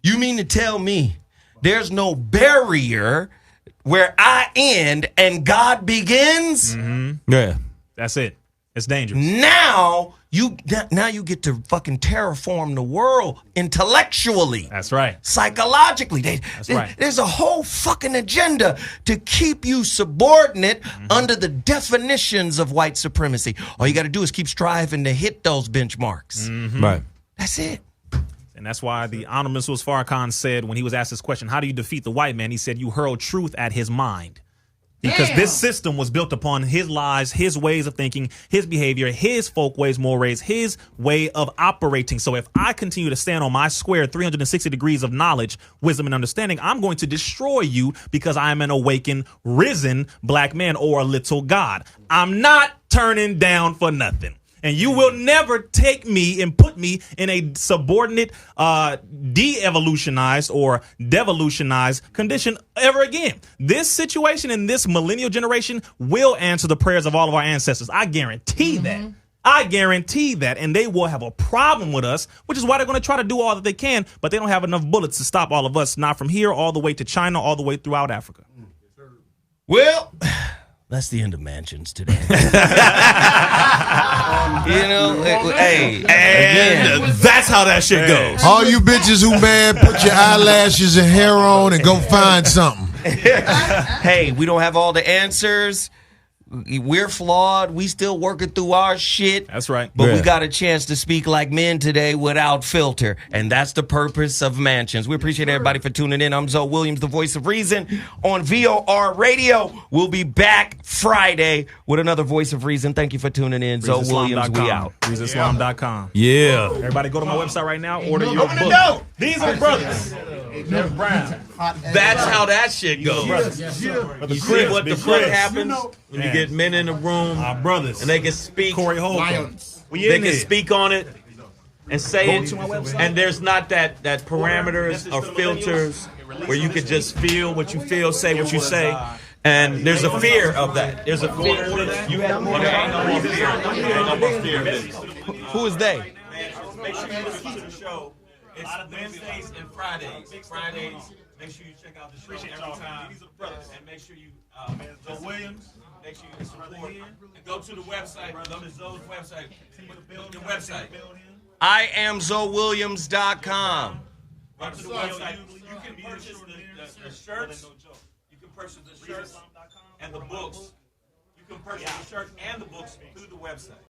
You mean to tell me there's no barrier where I end and God begins? Yeah. That's it. It's dangerous. Now you get to fucking terraform the world intellectually. That's right. Psychologically. Right. There's a whole fucking agenda to keep you subordinate under the definitions of white supremacy. All you got to do is keep striving to hit those benchmarks. Right. That's it. And that's why the Honorable Mrs. Farrakhan said when he was asked this question, how do you defeat the white man? He said, you hurl truth at his mind. Because this system was built upon his lies, his ways of thinking, his behavior, his folkways, mores, his way of operating. So if I continue to stand on my square 360 degrees of knowledge, wisdom, and understanding, I'm going to destroy you because I am an awakened, risen black man or a little God. I'm not turning down for nothing. And you will never take me and put me in a subordinate, de-evolutionized or devolutionized condition ever again. This situation in this millennial generation will answer the prayers of all of our ancestors. I guarantee that. I guarantee that. And they will have a problem with us, which is why they're going to try to do all that they can, but they don't have enough bullets to stop all of us, not from here all the way to China, all the way throughout Africa. Well, that's the end of Mansions today. Hey, that's how that shit goes. All you bitches who mad, put your eyelashes and hair on and go find something. Hey, we don't have all the answers. We're flawed. We still working through our shit. That's right. But we got a chance to speak like men today without filter. And that's the purpose of Mansions. We appreciate everybody for tuning in. I'm Zoe Williams, the voice of reason on VOR Radio. We'll be back Friday with another voice of reason. Thank you for tuning in. Zoe Williams, we out. RizzaIslam.com. Yeah. Everybody go to my website right now. Order your book. These are brothers. Brown. That's how that shit goes. You see what the fuck happens when you get men in the room, our brothers, and they can speak. Corey Holcomb. They can speak on it and say it, and there's not that parameters or filters where you could just feel what you feel, say what you say. And there's a fear of that. There's a fear. You have more fear of this. Who is they? Make sure you listen to the show. It's Wednesdays and Fridays. Make sure you check out the show every time. And make sure you, Joe Williams, make sure you support. And go to the website. Go to Zoe's website. The website. IamZoeWilliams.com. Go to the website. You can purchase the shirts. You can purchase the shirts and the books. You can purchase the shirts and the books through the website.